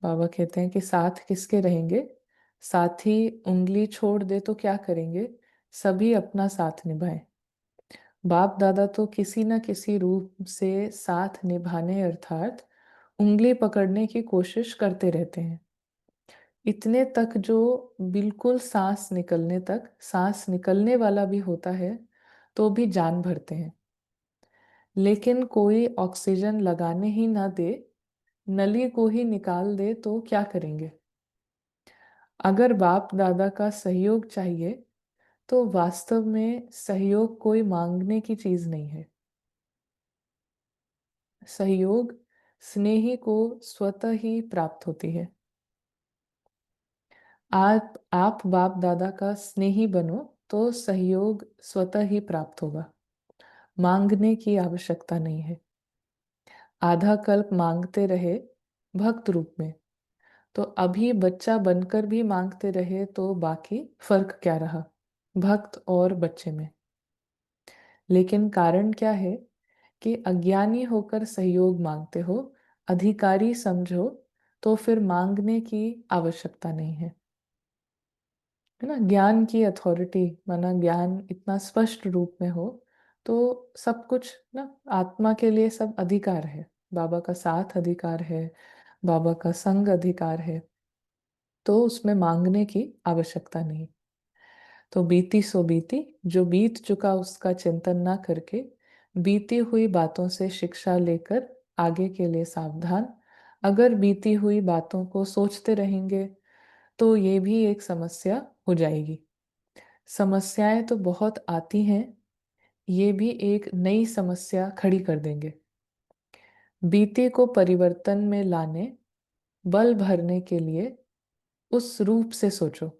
बाबा कहते हैं कि साथ किसके रहेंगे? साथी उंगली छोड़ दे तो क्या करेंगे? सभी अपना साथ निभाएं। बाप दादा तो किसी न किसी रूप से साथ निभाने अर्थात उंगली पकड़ने की कोशिश करते रहते हैं। इतने तक जो बिल्कुल सांस निकलने वाला भी होता है तो भी जान भरते हैं। लेकिन कोई ऑक्सीजन लगाने ही ना दे, नली को ही निकाल दे तो क्या करेंगे? अगर बाप दादा का सहयोग चाहिए तो वास्तव में सहयोग कोई मांगने की चीज नहीं है। सहयोग स्नेही को स्वतः ही प्राप्त होती है। आप बाप दादा का स्नेही बनो तो सहयोग स्वतः ही प्राप्त होगा। मांगने की आवश्यकता नहीं है। आधा कल्प मांगते रहे भक्त रूप में, तो अभी बच्चा बनकर भी मांगते रहे तो बाकी फर्क क्या रहा भक्त और बच्चे में? लेकिन कारण क्या है कि अज्ञानी होकर सहयोग मांगते हो, अधिकारी समझो, तो फिर मांगने की आवश्यकता नहीं है ना। ज्ञान की अथॉरिटी माना ज्ञान इतना स्पष्ट रूप में हो तो सब कुछ ना, आत्मा के लिए सब अधिकार है। बाबा का साथ अधिकार है, बाबा का संग अधिकार है, तो उसमें मांगने की आवश्यकता नहीं। तो बीती सो बीती, जो बीत चुका उसका चिंतन ना करके बीती हुई बातों से शिक्षा लेकर आगे के लिए सावधान। अगर बीती हुई बातों को सोचते रहेंगे तो ये भी एक समस्या हो जाएगी। समस्याएं तो बहुत आती हैं, ये भी एक नई समस्या खड़ी कर देंगे। बीते को परिवर्तन में लाने, बल भरने के लिए उस रूप से सोचो।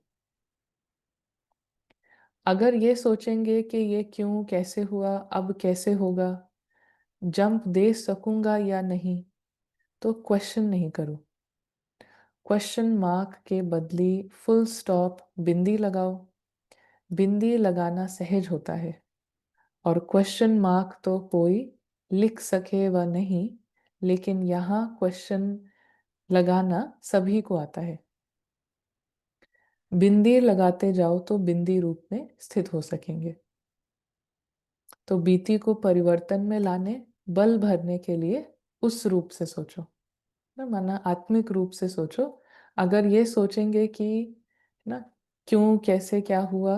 अगर ये सोचेंगे कि ये क्यों, कैसे हुआ, अब कैसे होगा, जंप दे सकूंगा या नहीं, तो क्वेश्चन नहीं करो। क्वेश्चन मार्क के बदली फुल स्टॉप बिंदी लगाओ। बिंदी लगाना सहज होता है, और क्वेश्चन मार्क तो कोई लिख सके व नहीं, लेकिन यहाँ क्वेश्चन लगाना सभी को आता है। बिंदी लगाते जाओ तो बिंदी रूप में स्थित हो सकेंगे। तो बीती को परिवर्तन में लाने, बल भरने के लिए उस रूप से सोचो ना, माना आत्मिक रूप से सोचो। अगर ये सोचेंगे कि ना क्यों, कैसे, क्या हुआ,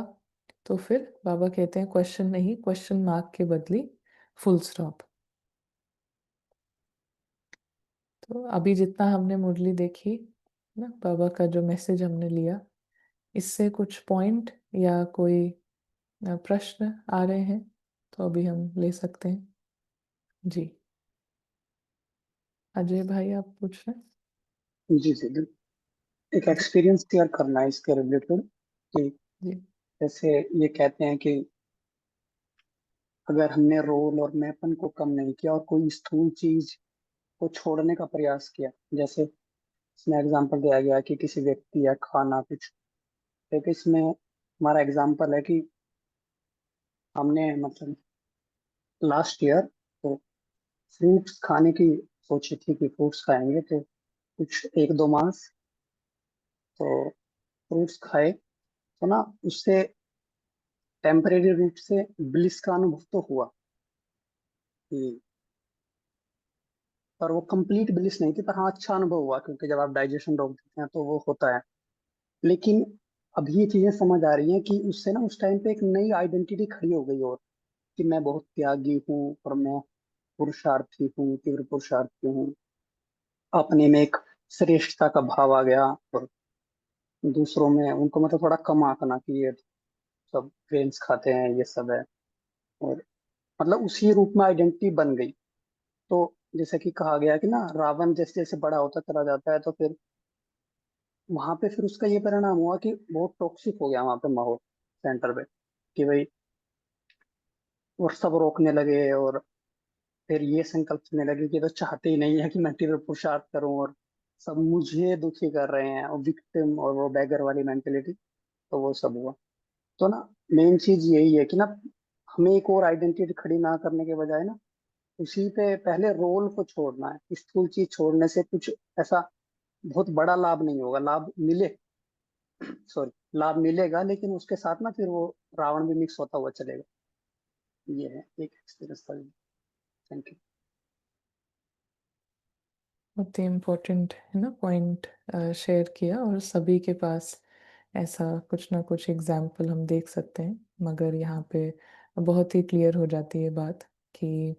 तो फिर बाबा कहते हैं क्वेश्चन नहीं, क्वेश्चन मार्क के बदली फुल स्टॉप। तो अभी जितना हमने मुरली देखी ना, बाबा का जो मैसेज हमने लिया, इससे कुछ पॉइंट या कोई प्रश्न आ रहे हैं तो अभी हम ले सकते हैं। जी अजय भाई, आप पूछ रहे हैं? जी जी एक जी एक्सपीरियंस शेयर करना है इसके रिलेटेड कि जी जैसे ये कहते हैं कि अगर हमने रोल और मैपन को कम नहीं किया और कोई स्थूल चीज को छोड़ने का प्रयास किया, जैसे इसमें एग्जांपल दिया गया कि किसी व्यक्ति या खाना कुछ, लेकिन इसमें हमारा एग्जांपल है कि हमने मतलब लास्ट ईयर तो फ्रूट्स खाने की सोची थी कि फ्रूट्स खाएंगे, तो कुछ एक दो मास तो फ्रूट्स खाए, तो ना उससे टेम्परेरी रूप से ब्लिस का अनुभव तो हुआ कि, पर वो कंप्लीट ब्लिस नहीं थी, पर हाँ अच्छा अनुभव हुआ, क्योंकि जब आप डाइजेशन रोक देते हैं तो वो होता है। लेकिन अभी ये चीजें समझ आ रही हैं कि उससे ना उस टाइम पे एक नई आइडेंटिटी खड़ी हो गई, और कि मैं बहुत त्यागी हूँ और मैं पुरुषार्थी हूँ, तीव्र पुरुषार्थी हूँ। अपने में एक श्रेष्ठता का भाव आ गया, और दूसरों में उनको मतलब थोड़ा कम आंकना कि ये सब ग्रेन्स खाते हैं, ये सब है, और मतलब उसी रूप में आइडेंटिटी बन गई। तो जैसे कि कहा गया है कि ना रावण जैसे जैसे बड़ा होता चला जाता है, तो फिर वहां पे फिर उसका ये परिणाम हुआ कि बहुत टॉक्सिक हो गया वहां पे माहौल सेंटर पे, कि भाई और सब रोकने लगे, और फिर ये संकल्प लेने लगे कि तो चाहते ही नहीं है कि मैं तीव्र पुरुषार्थ करूं, और सब मुझे दुखी कर रहे हैं, और विक्टिम और वो बैगर वाली मेंटेलिटी, तो वो सब हुआ। तो ना मेन चीज यही है कि ना हमें एक और आइडेंटिटी खड़ी ना करने के बजाय ना उसी पे पहले रोल को छोड़ना है। स्थूल चीज छोड़ने से कुछ ऐसा बहुत बड़ा लाभ नहीं होगा, लाभ मिले, सॉरी, लाभ मिलेगा, लेकिन उसके साथ ना फिर वो रावण भी मिक्स होता हुआ चलेगा। ये है एक एक्सपीरियंस था। Thank you. बहुत ही इम्पोर्टेंट है ना पॉइंट शेयर किया, और सभी के पास ऐसा कुछ ना कुछ एग्जाम्पल हम देख सकते हैं, मगर यहाँ पे बहुत ही क्लियर हो जाती है बात कि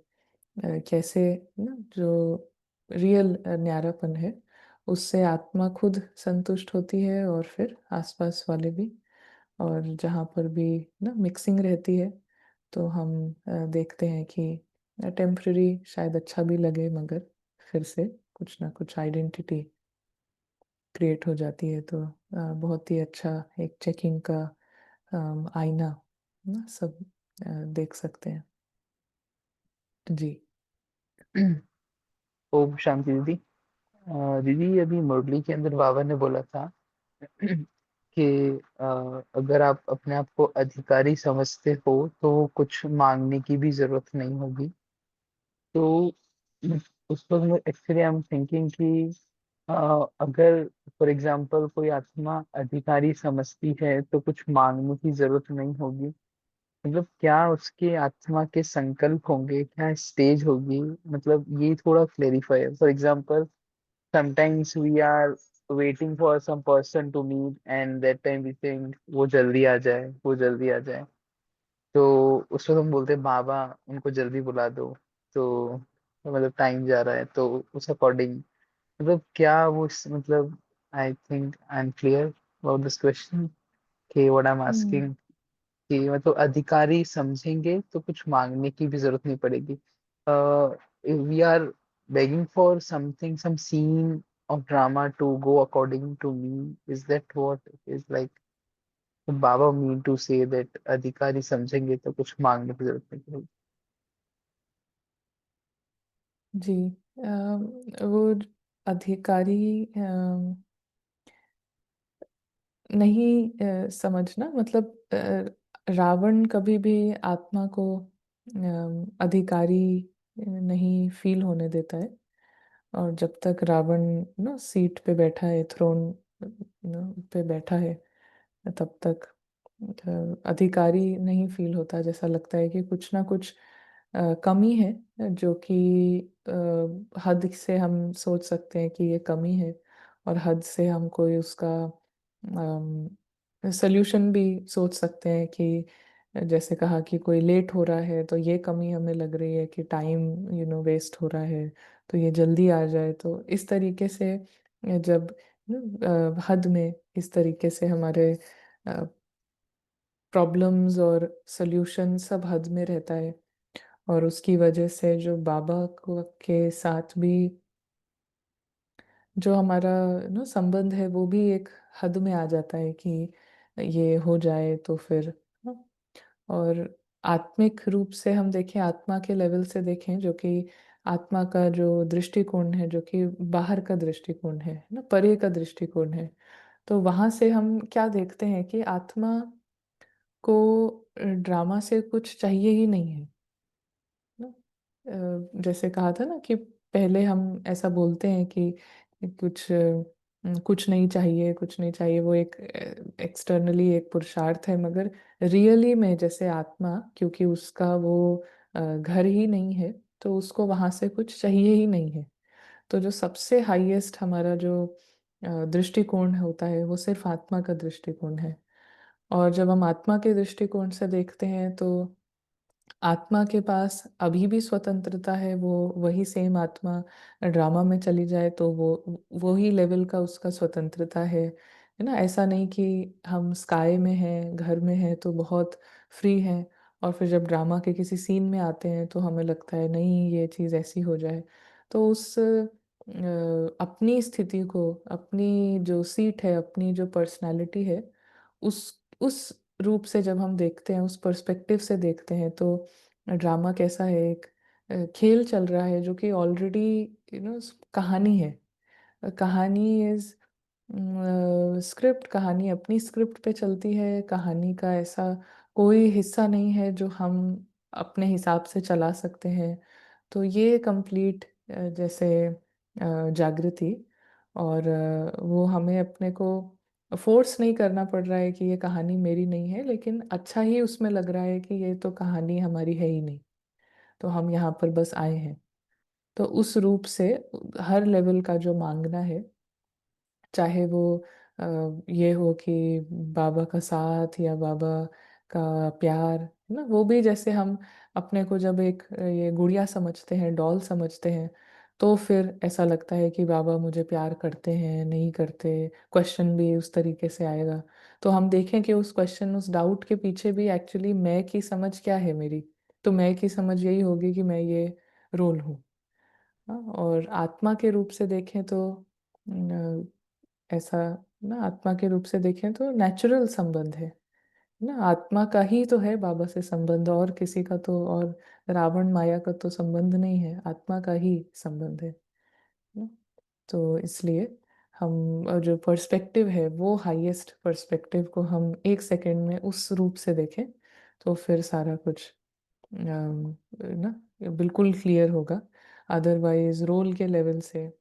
कैसे ना जो रियल न्यारापन है उससे आत्मा खुद संतुष्ट होती है, और फिर आसपास वाले भी। और जहाँ पर भी ना मिक्सिंग रहती है तो हम देखते हैं कि टेम्पररी शायद अच्छा भी लगे, मगर फिर से कुछ ना कुछ आइडेंटिटी क्रिएट हो जाती है। तो बहुत ही अच्छा एक चेकिंग का आईना ना सब देख सकते हैं। जी ओम शांति दीदी। दीदी अभी मुरली के अंदर बाबा ने बोला था कि अगर आप अपने आप को अधिकारी समझते हो तो कुछ मांगने की भी जरूरत नहीं होगी। तो उस वक्त एक्चुअली आई एम थिंकिंग कि अगर फॉर एग्जाम्पल कोई आत्मा अधिकारी समझती है तो कुछ मांगने की जरूरत नहीं होगी। मतलब क्या उसके आत्मा के संकल्प होंगे, क्या स्टेज होगी, मतलब ये थोड़ा क्लेरिफाई है। For example sometimes we are waiting for some person to meet and that time we think वो जल्दी आ जाए, वो जल्दी आ जाए। तो उस वक्त हम बोलते हैं बाबा उनको जल्दी बुला दो। तो मतलब टाइम जा रहा है तो उस अकॉर्डिंग, मतलब क्या वो मतलब I think I am clear about this question कि what I am hmm. Asking कि मतलब अधिकारी समझेंगे तो कुछ मांगने की भी जरूरत नहीं पड़ेगी। We are begging for something, some scene of drama to go according to me. Is that what it is like? Baba mean to say that अधिकारी समझेंगे तो कुछ मांगने की जरूरत नहीं पड़ेगी। जी। वो अधिकारी नहीं समझना मतलब रावण कभी भी आत्मा को अधिकारी नहीं फील होने देता है। और जब तक रावण ना सीट पे बैठा है, थ्रोन पे बैठा है, तब तक अधिकारी नहीं फील होता। जैसा लगता है कि कुछ ना कुछ कमी है, जो कि हद से हम सोच सकते हैं कि ये कमी है, और हद से हम कोई उसका सल्यूशन भी सोच सकते हैं कि जैसे कहा कि कोई लेट हो रहा है तो ये कमी हमें लग रही है कि टाइम वेस्ट हो रहा है, तो ये जल्दी आ जाए। तो इस तरीके से जब हद में इस तरीके से हमारे प्रॉब्लम्स और सल्यूशन सब हद में रहता है। और उसकी वजह से जो बाबा को के साथ भी जो हमारा संबंध है वो भी एक हद में आ जाता है कि ये हो जाए तो फिर ना। और आत्मिक रूप से हम देखें, आत्मा के लेवल से देखें, जो कि आत्मा का जो दृष्टिकोण है, जो कि बाहर का दृष्टिकोण है ना, परे का दृष्टिकोण है, तो वहां से हम क्या देखते हैं कि आत्मा को ड्रामा से कुछ चाहिए ही नहीं है ना। जैसे कहा था ना कि पहले हम ऐसा बोलते हैं कि कुछ नहीं चाहिए, कुछ नहीं चाहिए, वो एक एक्सटर्नली एक पुरुषार्थ है, मगर रियली में जैसे आत्मा, क्योंकि उसका वो घर ही नहीं है, तो उसको वहां से कुछ चाहिए ही नहीं है। तो जो सबसे हाईएस्ट हमारा जो दृष्टिकोण होता है वो सिर्फ आत्मा का दृष्टिकोण है। और जब हम आत्मा के दृष्टिकोण से देखते हैं तो आत्मा के पास अभी भी स्वतंत्रता है। वो वही सेम आत्मा ड्रामा में चली जाए तो वो ही लेवल का उसका स्वतंत्रता है ना। ऐसा नहीं कि हम स्काई में हैं, घर में हैं तो बहुत फ्री हैं, और फिर जब ड्रामा के किसी सीन में आते हैं तो हमें लगता है नहीं ये चीज़ ऐसी हो जाए। तो उस अपनी स्थिति को, अपनी जो सीट है, अपनी जो पर्सनालिटी है, उस रूप से जब हम देखते हैं, उस पर्सपेक्टिव से देखते हैं, तो ड्रामा कैसा है, एक खेल चल रहा है जो कि ऑलरेडी कहानी है। कहानी इज स्क्रिप्ट, कहानी अपनी स्क्रिप्ट पे चलती है। कहानी का ऐसा कोई हिस्सा नहीं है जो हम अपने हिसाब से चला सकते हैं। तो ये कंप्लीट जैसे जागृति, और वो हमें अपने को फोर्स नहीं करना पड़ रहा है कि ये कहानी मेरी नहीं है, लेकिन अच्छा ही उसमें लग रहा है कि ये तो कहानी हमारी है ही नहीं, तो हम यहाँ पर बस आए हैं। तो उस रूप से हर लेवल का जो मांगना है, चाहे वो अ, ये हो कि बाबा का साथ या बाबा का प्यार, है ना, वो भी जैसे हम अपने को जब एक ये गुड़िया समझते हैं, डॉल समझते हैं, तो फिर ऐसा लगता है कि बाबा मुझे प्यार करते हैं नहीं करते, क्वेश्चन भी उस तरीके से आएगा। तो हम देखें कि उस क्वेश्चन, उस डाउट के पीछे भी एक्चुअली मैं की समझ क्या है मेरी। तो मैं की समझ यही होगी कि मैं ये रोल हूँ। हाँ, और आत्मा के रूप से देखें तो ऐसा ना, आत्मा के रूप से देखें तो नेचुरल संबंध है ना। आत्मा का ही तो है बाबा से संबंध, और किसी का तो, और रावण माया का तो संबंध नहीं है, आत्मा का ही संबंध है ना। तो इसलिए हम जो पर्सपेक्टिव है, वो हाईएस्ट पर्सपेक्टिव को हम एक सेकंड में उस रूप से देखें, तो फिर सारा कुछ ना बिल्कुल क्लियर होगा। अदरवाइज रोल के लेवल से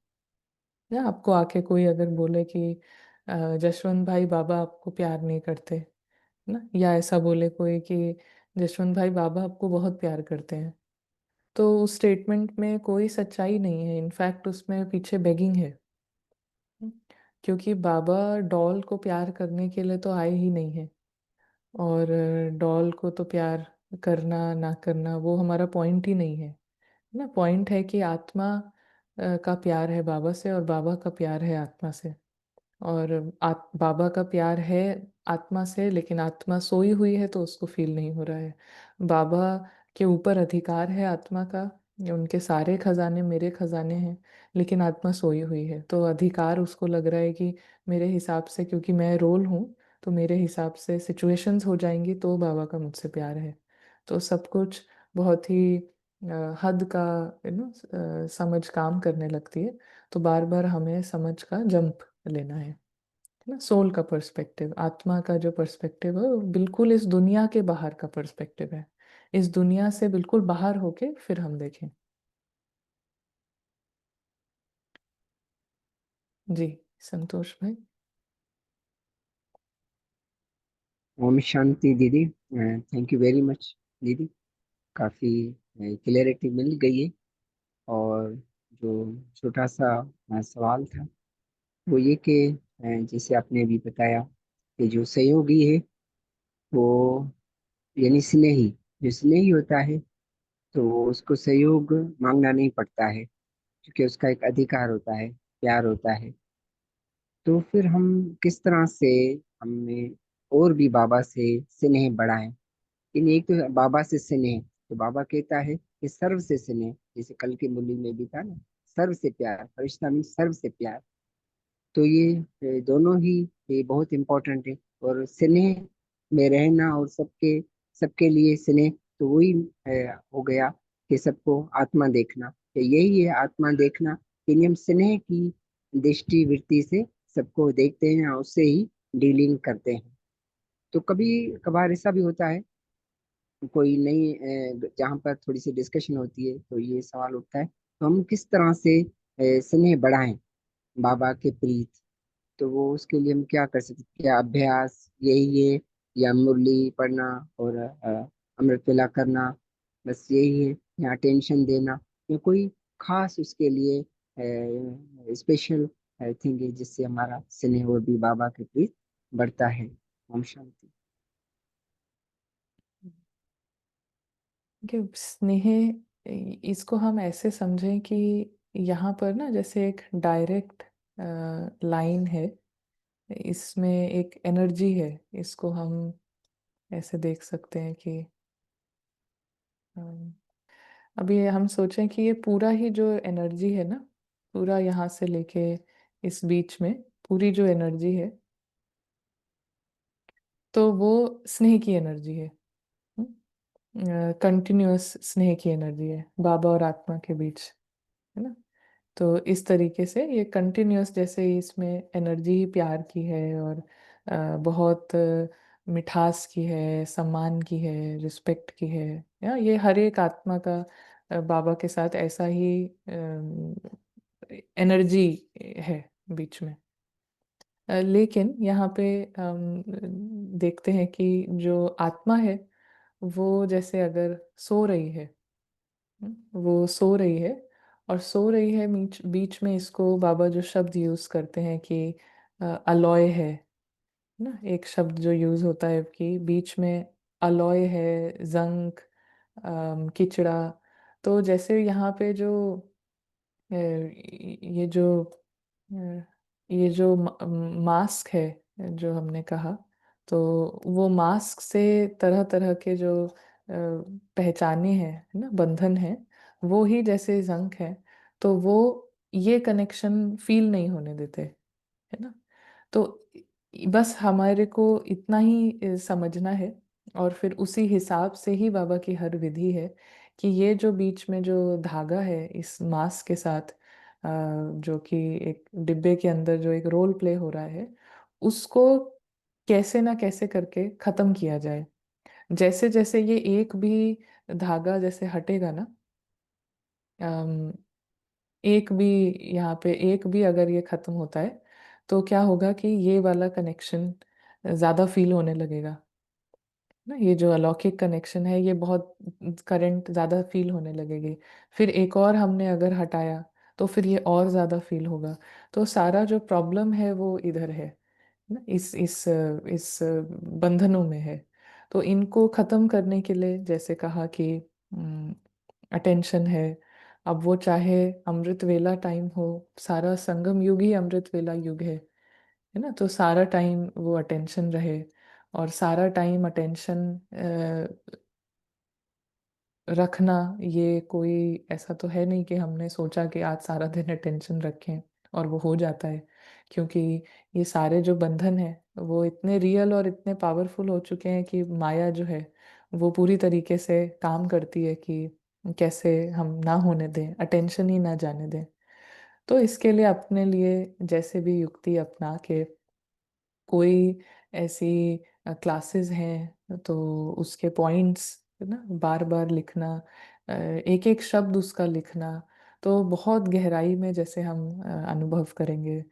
या आपको आके कोई अगर बोले कि जसवंत भाई बाबा आपको प्यार नहीं करते ना, या ऐसा बोले कोई कि जसवंत भाई बाबा आपको बहुत प्यार करते हैं, तो उस स्टेटमेंट में कोई सच्चाई नहीं है, इनफैक्ट उसमें पीछे बेगिंग है। हम्म, क्योंकि बाबा डॉल को प्यार करने के लिए तो आए ही नहीं है, और डॉल को तो प्यार करना ना करना वो हमारा पॉइंट ही नहीं है ना। पॉइंट है कि आत्मा का प्यार है बाबा से, और बाबा का प्यार है आत्मा से। और बाबा का प्यार है आत्मा से, लेकिन आत्मा सोई हुई है तो उसको फील नहीं हो रहा है। बाबा के ऊपर अधिकार है आत्मा का, उनके सारे खजाने मेरे खजाने हैं, लेकिन आत्मा सोई हुई है, तो अधिकार उसको लग रहा है कि मेरे हिसाब से, क्योंकि मैं रोल हूँ, तो मेरे हिसाब से सिचुएशंस हो जाएंगी तो बाबा का मुझसे प्यार है। तो सब कुछ बहुत ही हद का समझ काम करने लगती है। तो बार बार हमें समझ का जंप लेना है ना। सोल का पर्सपेक्टिव, आत्मा का जो पर्सपेक्टिव है वो बिल्कुल इस दुनिया के बाहर का पर्सपेक्टिव है। इस दुनिया से बिल्कुल बाहर होके फिर हम देखें। जी, संतोष भाई। ओम शांति दीदी। थैंक यू वेरी मच दीदी। काफ़ी क्लियरिटी मिल गई है। और जो छोटा सा सवाल था वो ये कि जैसे आपने अभी बताया कि जो सहयोगी है वो यानी स्नेही, जो स्नेही होता है तो उसको सहयोग मांगना नहीं पड़ता है, क्योंकि उसका एक अधिकार होता है, प्यार होता है। तो फिर हम किस तरह से हमें और भी बाबा से स्नेह बढ़ाएं? इन एक तो बाबा से स्नेह, तो बाबा कहता है कि सर्व से स्नेह, जैसे कल की मुरली में भी था ना, सर्व से प्यार, फरिश्ता मीन सर्व से प्यार। तो ये दोनों ही ये बहुत इम्पोर्टेंट है। और स्नेह में रहना और सबके सबके लिए स्नेह, तो वही हो गया कि सबको आत्मा देखना, तो यही है आत्मा देखना, कि हम स्नेह की दृष्टि वृत्ति से सबको देखते हैं और उससे ही डीलिंग करते हैं। तो कभी कभार ऐसा भी होता है, कोई नई जहाँ पर थोड़ी सी डिस्कशन होती है तो ये सवाल उठता है, तो हम किस तरह से स्नेह बढ़ाएं बाबा के प्रीत? तो वो उसके लिए हम क्या कर सकते हैं? क्या अभ्यास यही है, या मुरली पढ़ना और अमृत वेला करना, बस यही है, या टेंशन देना, या कोई खास उसके लिए स्पेशल थिंग है जिससे हमारा स्नेह और भी बाबा के प्रीत बढ़ता है? ओम शांति। कि स्नेह, इसको हम ऐसे समझें कि यहाँ पर ना जैसे एक डायरेक्ट लाइन है, इसमें एक एनर्जी है। इसको हम ऐसे देख सकते हैं कि अम, अभी हम सोचें कि ये पूरा ही जो एनर्जी है ना, पूरा यहाँ से लेके इस बीच में पूरी जो एनर्जी है, तो वो स्नेह की एनर्जी है। कंटिन्यूअस स्नेह की एनर्जी है बाबा और आत्मा के बीच, है ना। तो इस तरीके से ये कंटिन्यूअस, जैसे इसमें एनर्जी ही प्यार की है, और बहुत मिठास की है, सम्मान की है, रिस्पेक्ट की है, या ये हर एक आत्मा का बाबा के साथ ऐसा ही एनर्जी है बीच में। लेकिन यहाँ पे हम देखते हैं कि जो आत्मा है वो जैसे अगर सो रही है, वो सो रही है, और सो रही है बीच बीच में, इसको बाबा जो शब्द यूज करते हैं कि अलॉय है ना, एक शब्द जो यूज होता है कि बीच में अलॉय है, जंक, किचड़ा। तो जैसे यहाँ पे जो ये जो अ, ये जो मास्क है जो हमने कहा, तो वो मास्क से तरह तरह के जो पहचाने हैं, है ना, बंधन है, वो ही जैसे जंक है, तो वो ये कनेक्शन फील नहीं होने देते, है ना। तो बस हमारे को इतना ही समझना है, और फिर उसी हिसाब से ही बाबा की हर विधि है कि ये जो बीच में जो धागा है इस मांस के साथ, जो कि एक डिब्बे के अंदर जो एक रोल प्ले हो रहा है, उसको कैसे ना कैसे करके खत्म किया जाए। जैसे जैसे ये एक भी धागा जैसे हटेगा ना, एक भी यहाँ पे एक भी अगर ये खत्म होता है तो क्या होगा कि ये वाला कनेक्शन ज्यादा फील होने लगेगा ना। ये जो अलौकिक कनेक्शन है ये बहुत करंट ज्यादा फील होने लगेगी। फिर एक और हमने अगर हटाया तो फिर ये और ज्यादा फील होगा। तो सारा जो प्रॉब्लम है वो इधर है ना, इस बंधनों में है। तो इनको खत्म करने के लिए जैसे कहा कि अटेंशन है। अब वो चाहे अमृत वेला टाइम हो, सारा संगम युग ही अमृत वेला युग है ना। तो सारा टाइम वो अटेंशन रहे। और सारा टाइम अटेंशन रखना, ये कोई ऐसा तो है नहीं कि हमने सोचा कि आज सारा दिन अटेंशन रखें और वो हो जाता है। क्योंकि ये सारे जो बंधन है वो इतने रियल और इतने पावरफुल हो चुके हैं कि माया जो है वो पूरी तरीके से काम करती है कि कैसे हम ना होने दें, अटेंशन ही ना जाने दें। तो इसके लिए अपने लिए जैसे भी युक्ति अपना के कोई ऐसी क्लासेस हैं तो उसके पॉइंट्स ना बार बार लिखना, एक एक शब्द उसका लिखना, तो बहुत गहराई में जैसे हम अनुभव करेंगे।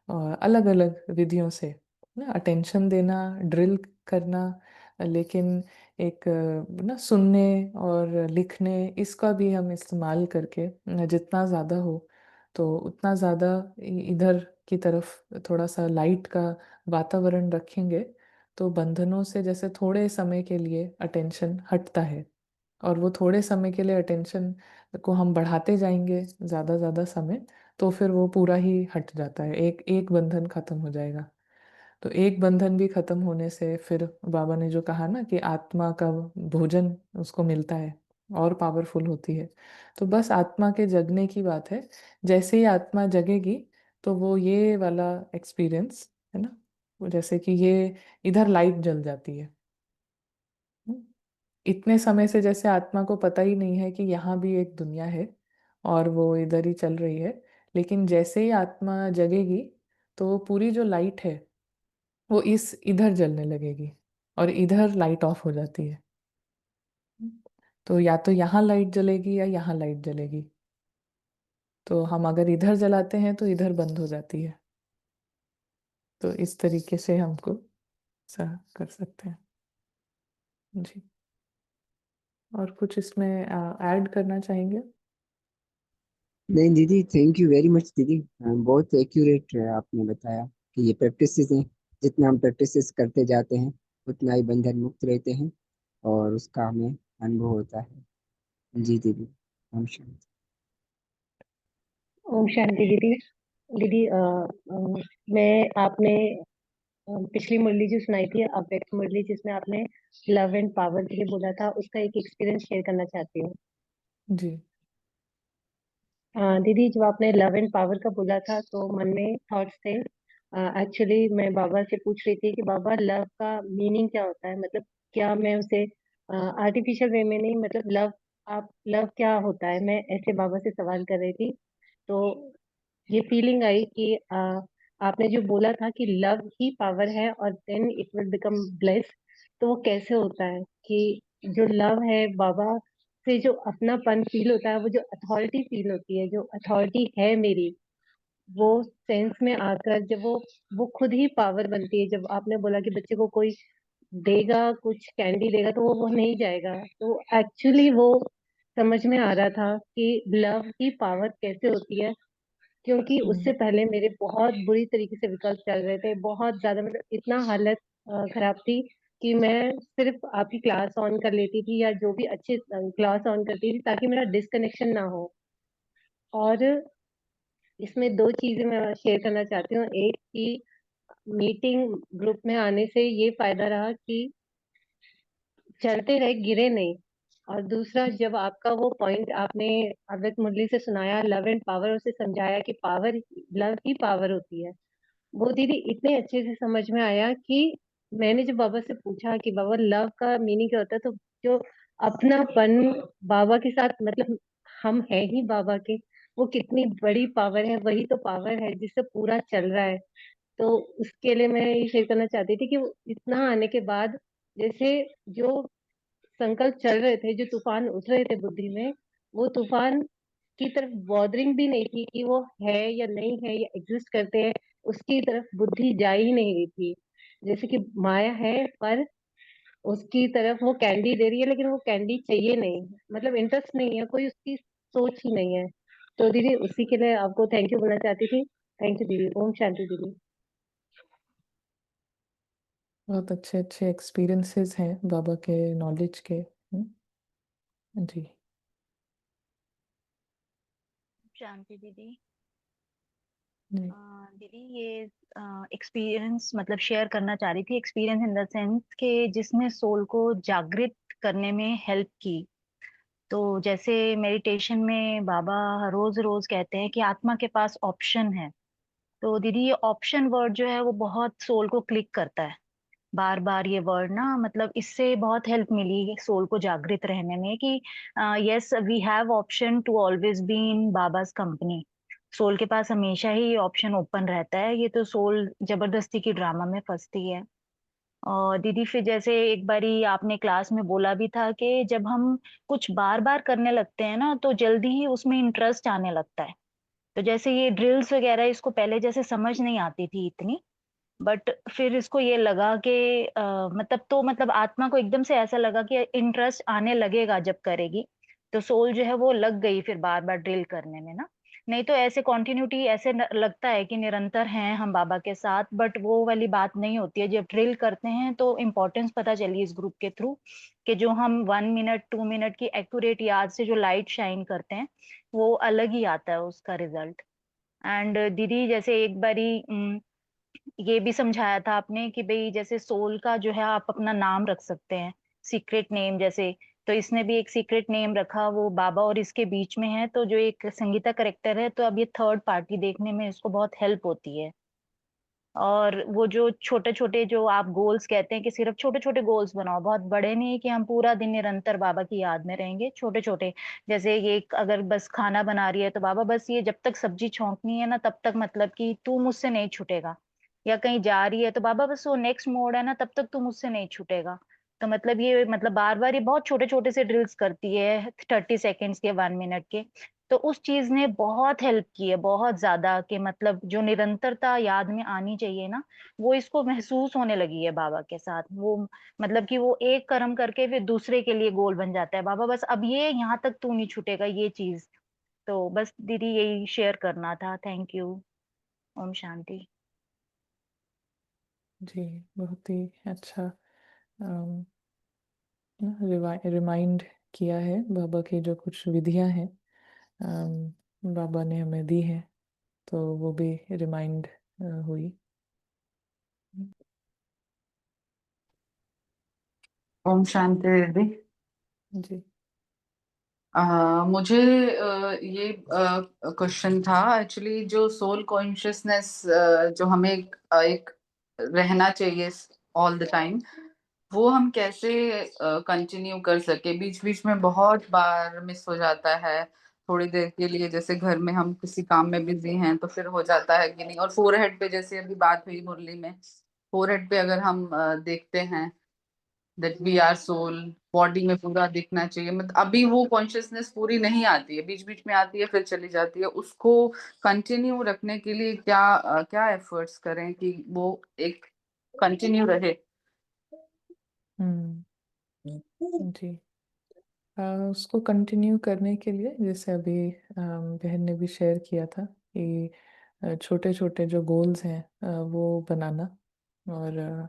और अलग अलग विधियों से ना अटेंशन देना, ड्रिल करना, लेकिन एक ना सुनने और लिखने इसका भी हम इस्तेमाल करके जितना ज़्यादा हो तो उतना ज़्यादा इधर की तरफ थोड़ा सा लाइट का वातावरण रखेंगे तो बंधनों से जैसे थोड़े समय के लिए अटेंशन हटता है। और वो थोड़े समय के लिए अटेंशन को हम बढ़ाते जाएंगे ज़्यादा ज़्यादा समय, तो फिर वो पूरा ही हट जाता है, एक एक बंधन खत्म हो जाएगा। तो एक बंधन भी खत्म होने से फिर बाबा ने जो कहा ना कि आत्मा का भोजन उसको मिलता है और पावरफुल होती है। तो बस आत्मा के जगने की बात है। जैसे ही आत्मा जगेगी तो वो ये वाला एक्सपीरियंस है ना, वो जैसे कि ये इधर लाइट जल जाती है। हम्म। इतने समय से जैसे आत्मा को पता ही नहीं है कि यहाँ भी एक दुनिया है और वो इधर ही चल रही है। लेकिन जैसे ही आत्मा जगेगी तो वो पूरी जो लाइट है वो इस इधर जलने लगेगी और इधर लाइट ऑफ हो जाती है। तो या तो यहाँ लाइट जलेगी या यहाँ लाइट जलेगी। तो हम अगर इधर जलाते हैं तो इधर बंद हो जाती है। तो इस तरीके से हमको ऐसा कर सकते हैं जी। और कुछ इसमें ऐड करना चाहेंगे? नहीं दीदी, थैंक यू वेरी मच दीदी। बहुत एक्यूरेट आपने बताया कि ये प्रैक्टिसेस हैं, जितना हम प्रैक्टिसेस करते जाते हैं उतना ही बंधन मुक्त रहते हैं और उसका हमें अनुभव होता है। जी दीदी, हम शांति। ओम शांति दीदी। दीदी मैं आपने पिछली मुरली जो सुनाई थी अव्यक्त मुरली जिसमें आपने लव एंड पावर के लिए बोला था, उसका एक एक्सपीरियंस शेयर करना चाहती हूँ। जी। दीदी जब आपने लव एंड पावर का बोला था तो मन में थॉट्स थे। एक्चुअली मैं बाबा से पूछ रही थी कि बाबा लव का मीनिंग क्या होता है, मतलब क्या मैं उसे आर्टिफिशियल वे में नहीं, मतलब लव, आप लव क्या होता है, मैं ऐसे बाबा से सवाल कर रही थी। तो ये फीलिंग आई कि आपने जो बोला था कि लव ही पावर है और then it will become bless. तो वो कैसे होता है कि जो लव है बाबा से जो अपनापन फील होता है, वो जो अथॉरिटी फील होती है, जो अथॉरिटी है मेरी, वो सेंस में आकर जब वो खुद ही पावर बनती है। जब आपने बोला कि बच्चे को कोई देगा, कुछ कैंडी देगा तो वो नहीं जाएगा, तो एक्चुअली वो समझ में आ रहा था कि लव की पावर कैसे होती है। क्योंकि उससे पहले मेरे बहुत बुरी तरीके से विकल्प चल रहे थे, बहुत ज्यादा, मतलब इतना हालत खराब थी कि मैं सिर्फ आपकी क्लास ऑन कर लेती थी या जो भी अच्छे क्लास ऑन करती थी ताकि मेरा डिस्कनेक्शन ना हो। और इसमें दो चीजें मैं शेयर करना चाहती हूँ। एक कि मीटिंग ग्रुप में आने से ये फायदा रहा कि चलते रहे, गिरे नहीं। और दूसरा, जब आपका वो पॉइंट आपने अव्यक्त मुरली से सुनाया लव एंड पावर, उसे समझाया कि पावर, लव ही पावर होती है, वो दीदी इतने अच्छे से समझ में आया कि मैंने जब बाबा से पूछा कि बाबा लव का मीनिंग क्या होता है, तो जो अपनापन बाबा के साथ, मतलब हम हैं ही बाबा के, वो कितनी बड़ी पावर है, वही तो पावर है जिससे पूरा चल रहा है। तो उसके लिए मैं ये शेयर करना चाहती थी कि वो इतना आने के बाद, जैसे जो संकल्प चल रहे थे, जो तूफान उठ रहे थे बुद्धि में, वो तूफान उसकी तरफ बॉदरिंग भी नहीं थी कि वो है या नहीं है या एग्जिस्ट करते हैं, उसकी तरफ बुद्धि जा ही नहीं रही थी। जैसे कि माया है पर उसकी तरफ वो कैंडी दे रही है, लेकिन वो कैंडी चाहिए नहीं, मतलब इंटरेस्ट नहीं है, कोई उसकी सोच ही नहीं है। तो दीदी उसी के लिए आपको थैंक यू बोलना चाहती थी। थैंक यू दीदी। ओम शांति दीदी। बहुत अच्छे अच्छे एक्सपीरियंसेस हैं बाबा के नॉलेज के। जी। शांति दीदी। जी। दीदी ये एक्सपीरियंस मतलब शेयर करना चाह रही थी, एक्सपीरियंस इन द सेंस कि जिसने सोल को जागृत करने में हेल्प की। तो जैसे मेडिटेशन में बाबा रोज रोज कहते हैं कि आत्मा के पास ऑप्शन है। तो दीदी ये ऑप्शन वर्ड जो है वो बहुत सोल को क्लिक करता है। बार बार ये वर्ड ना, मतलब इससे बहुत हेल्प मिली सोल को जागृत रहने में कि yes we have option to always be in Baba's company. Soul के पास हमेशा ही ये ऑप्शन ओपन रहता है, ये तो सोल जबरदस्ती की ड्रामा में फंसती है। और दीदी फिर जैसे एक बारी आपने क्लास में बोला भी था कि जब हम कुछ बार बार करने लगते हैं ना तो जल्दी ही उसमें इंटरेस्ट आने लगता है। तो जैसे ये ड्रिल्स वगैरह इसको पहले जैसे समझ नहीं आती थी इतनी, बट फिर इसको ये लगा कि मतलब तो मतलब आत्मा को एकदम से ऐसा लगा कि इंटरेस्ट आने लगेगा जब करेगी। तो सोल जो है वो लग गई फिर बार बार ड्रिल करने में ना। नहीं तो ऐसे कॉन्टिन्यूटी ऐसे लगता है कि निरंतर हैं हम बाबा के साथ, बट वो वाली बात नहीं होती है। जब ड्रिल करते हैं तो इम्पोर्टेंस पता चली इस ग्रुप के थ्रू कि जो हम 1 मिनट 2 मिनट की एक्यूरेट याद से जो लाइट शाइन करते हैं वो अलग ही आता है उसका रिजल्ट। एंड दीदी जैसे एक बारी ये भी समझाया था आपने कि भाई जैसे सोल का जो है आप अपना नाम रख सकते हैं, सीक्रेट नेम जैसे। तो इसने भी एक सीक्रेट नेम रखा, वो बाबा और इसके बीच में है, तो जो एक संगीता करेक्टर है, तो अब ये थर्ड पार्टी देखने में इसको बहुत हेल्प होती है। और वो जो छोटे छोटे जो आप गोल्स कहते हैं कि सिर्फ छोटे छोटे गोल्स बनाओ, बहुत बड़े नहीं कि हम पूरा दिन निरंतर बाबा की याद में रहेंगे, छोटे छोटे। जैसे ये अगर बस खाना बना रही है तो बाबा बस ये जब तक सब्जी छौंकनी है ना तब तक मतलब कि तू मुझसे नहीं छूटेगा। या कहीं जा रही है तो बाबा बस वो नेक्स्ट मोड है ना तब तक तू मुझसे नहीं छूटेगा। तो मतलब ये मतलब बार बार ये बहुत छोटे छोटे से ड्रिल्स करती है, 30 सेकेंड्स के 1 मिनट के। तो उस चीज ने बहुत हेल्प की है, बहुत ज्यादा, कि मतलब जो निरंतरता याद में आनी चाहिए ना वो इसको महसूस होने लगी है बाबा के साथ। वो मतलब कि वो एक कर्म करके फिर दूसरे के लिए गोल बन जाता है, बाबा बस अब ये यहाँ तक तू नहीं छूटेगा ये चीज। तो बस दीदी यही शेयर करना था। Thank you. ओम शांति। जी। बहुत ही अच्छा रिमाइंड किया है बाबा की जो कुछ विधियां हैं बाबा ने हमें दी हैं, तो वो भी रिमाइंड हुई। ओम शांति दीदी। जी। मुझे ये क्वेश्चन था एक्चुअली, जो सोल कॉन्शियसनेस जो हमें एक रहना चाहिए ऑल द टाइम, वो हम कैसे कंटिन्यू कर सके? बीच बीच में बहुत बार मिस हो जाता है थोड़ी देर के लिए, जैसे घर में हम किसी काम में बिजी हैं तो फिर हो जाता है कि नहीं। और फोरहेड पे जैसे अभी बात हुई मुरली में, फोरहेड पे अगर हम देखते हैं that we are soul, body में पूरा दिखना चाहिए, मतलब अभी वो कॉन्शियसनेस पूरी नहीं आती है, बीच बीच में आती है फिर चली जाती है। उसको कंटिन्यू रखने के लिए क्या क्या एफर्ट्स करें कि वो एक कंटिन्यू रहे? हम्म। जी। उसको कंटिन्यू करने के लिए जैसे अभी बहन ने भी शेयर किया था कि छोटे छोटे जो गोल्स हैं वो बनाना। और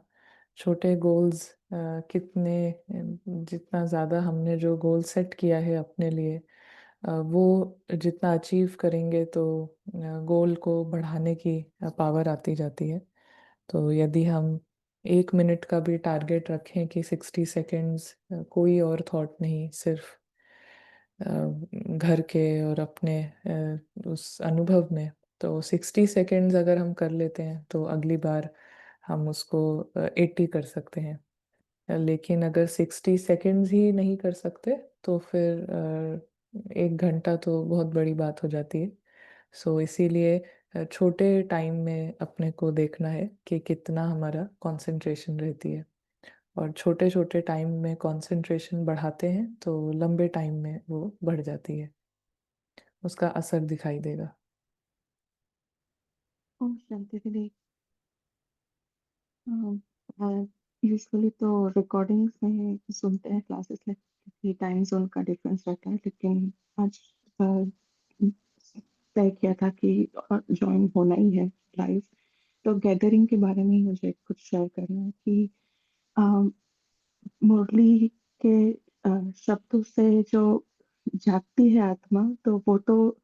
छोटे गोल्स कितने जितना ज़्यादा हमने जो गोल सेट किया है अपने लिए वो जितना अचीव करेंगे तो गोल को बढ़ाने की पावर आती जाती है। तो यदि हम 1 मिनट का भी टारगेट रखें कि 60 सेकेंड्स, कोई और थॉट नहीं, सिर्फ घर के और अपने उस अनुभव में, तो 60 सेकेंड्स अगर हम कर लेते हैं तो अगली बार हम उसको 80 कर सकते हैं। लेकिन अगर 60 सेकेंड्स ही नहीं कर सकते तो फिर 1 घंटा तो बहुत बड़ी बात हो जाती है। सो इसीलिए छोटे टाइम में अपने को देखना है कि कितना हमारा कंसंट्रेशन रहती है, और छोटे छोटे टाइम में कंसंट्रेशन बढ़ाते हैं तो लंबे टाइम में वो बढ़ जाती है। उसका असर दिखाई देगा। ओम शांति दीदी। यूजुअली तो रिकॉर्डिंग्स में सुनते हैं क्लासेस में, क्योंकि टाइम जोन का डिफरेंस रहता है, लेकिन आज तय किया था कि ज्वाइन होना ही है लाइव। तो गैदरिंग के बारे में ही मुझे कुछ शेयर करना है कि मुरली के शब्दों से जो जागती है आत्मा, तो वो तो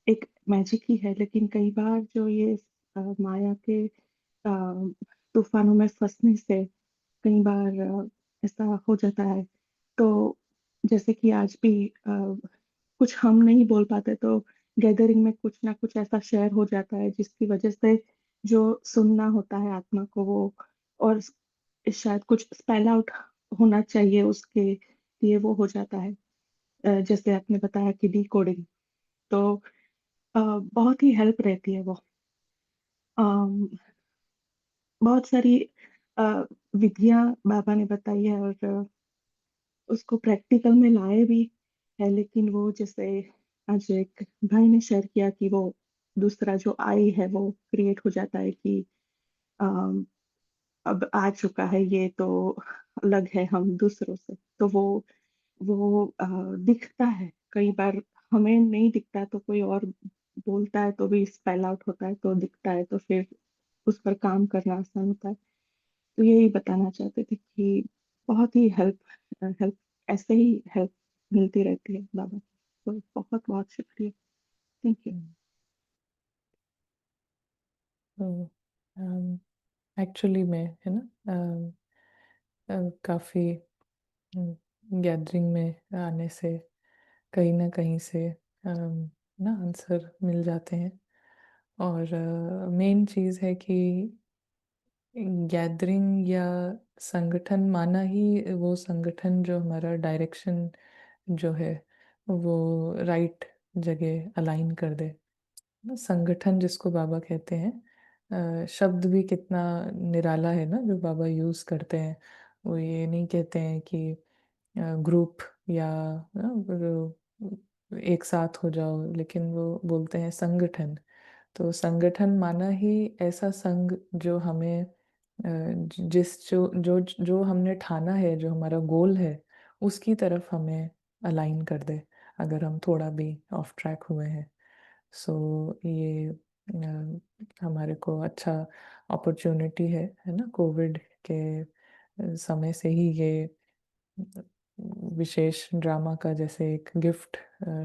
एक मैजिक ही है, लेकिन कई बार जो ये माया के तूफानों में फंसने से कई बार ऐसा हो जाता है। तो जैसे कि आज भी कुछ हम नहीं बोल पाते, तो गैदरिंग में कुछ ना कुछ ऐसा शेयर हो जाता है जिसकी वजह से जो सुनना होता है आत्मा को, वो और शायद कुछ स्पेल आउट होना चाहिए उसके लिए, वो हो जाता है। जैसे आपने बताया कि डी कोडिंग, तो बहुत ही हेल्प रहती है वो। अम, बहुत सारी अ, विधियां बाबा ने बताई है, और उसको प्रैक्टिकल में लाए भी है, लेकिन वो जैसे आज एक भाई ने शेयर किया कि वो दूसरा जो आई है वो क्रिएट हो जाता है कि अम, अब आ चुका है ये, तो अलग है हम दूसरों से। तो वो दिखता है कई बार, हमें नहीं दिखता तो कोई और बोलता है तो भी स्पेल आउट होता है, तो दिखता है, तो फिर उस पर काम करना आसान होता है। तो यही बताना चाहते थे कि बहुत ही हेल्प हेल्प ऐसे ही हेल्प मिलती रहती है बाबा की। तो बहुत बहुत शुक्रिया। Thank you. एक्चुअली में है ना, काफ़ी गैदरिंग में आने से कहीं ना कहीं से ना आंसर मिल जाते हैं। और मेन चीज़ है कि गैदरिंग या संगठन माना ही वो संगठन जो हमारा डायरेक्शन जो है वो राइट जगह अलाइन कर दे ना। संगठन जिसको बाबा कहते हैं, शब्द भी कितना निराला है ना जो बाबा यूज़ करते हैं। वो ये नहीं कहते हैं कि ग्रुप या एक साथ हो जाओ, लेकिन वो बोलते हैं संगठन। तो संगठन माना ही ऐसा संघ जो हमें जिस जो हमने ठाना है, जो हमारा गोल है, उसकी तरफ हमें अलाइन कर दे अगर हम थोड़ा भी ऑफ ट्रैक हुए हैं। सो ये हमारे को अच्छा अपॉर्चुनिटी है ना। कोविड के समय से ही ये विशेष ड्रामा का जैसे एक गिफ्ट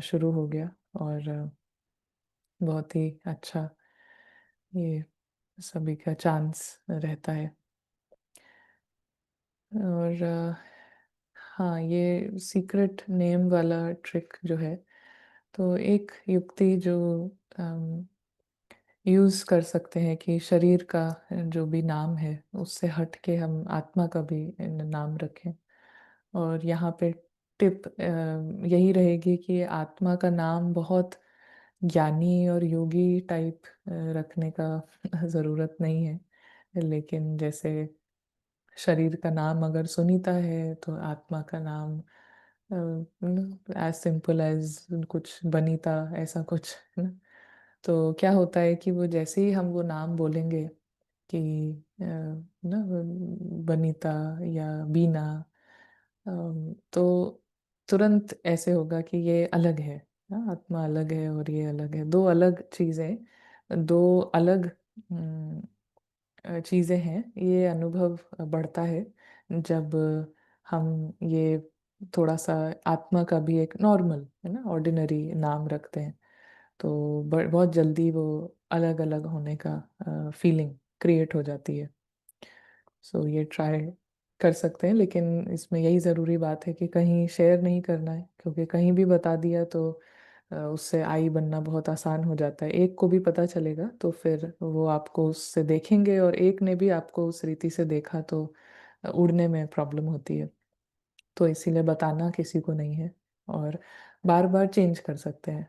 शुरू हो गया, और बहुत ही अच्छा ये सभी का चांस रहता है। और हाँ, ये सीक्रेट नेम वाला ट्रिक जो है, तो एक युक्ति जो यूज़ कर सकते हैं कि शरीर का जो भी नाम है उससे हट के हम आत्मा का भी नाम रखें। और यहाँ पे टिप यही रहेगी कि आत्मा का नाम बहुत ज्ञानी और योगी टाइप रखने का ज़रूरत नहीं है। लेकिन जैसे शरीर का नाम अगर सुनीता है तो आत्मा का नाम एज सिंपल एज कुछ बनीता, ऐसा कुछ है ना। तो क्या होता है कि वो जैसे ही हम वो नाम बोलेंगे कि ना बनीता या बीना, तो तुरंत ऐसे होगा कि ये अलग है ना, आत्मा अलग है और ये अलग है। दो अलग चीज़ें, दो अलग चीज़ें हैं। ये अनुभव बढ़ता है जब हम ये थोड़ा सा आत्मा का भी एक नॉर्मल है ना ऑर्डिनरी नाम रखते हैं, तो बहुत जल्दी वो अलग अलग होने का फीलिंग क्रिएट हो जाती है। सो ये ट्राई कर सकते हैं, लेकिन इसमें यही ज़रूरी बात है कि कहीं शेयर नहीं करना है, क्योंकि कहीं भी बता दिया तो उससे आई बनना बहुत आसान हो जाता है। एक को भी पता चलेगा तो फिर वो आपको उससे देखेंगे, और एक ने भी आपको उस रीति से देखा तो उड़ने में प्रॉब्लम होती है। तो इसीलिए बताना किसी को नहीं है, और बार बार चेंज कर सकते हैं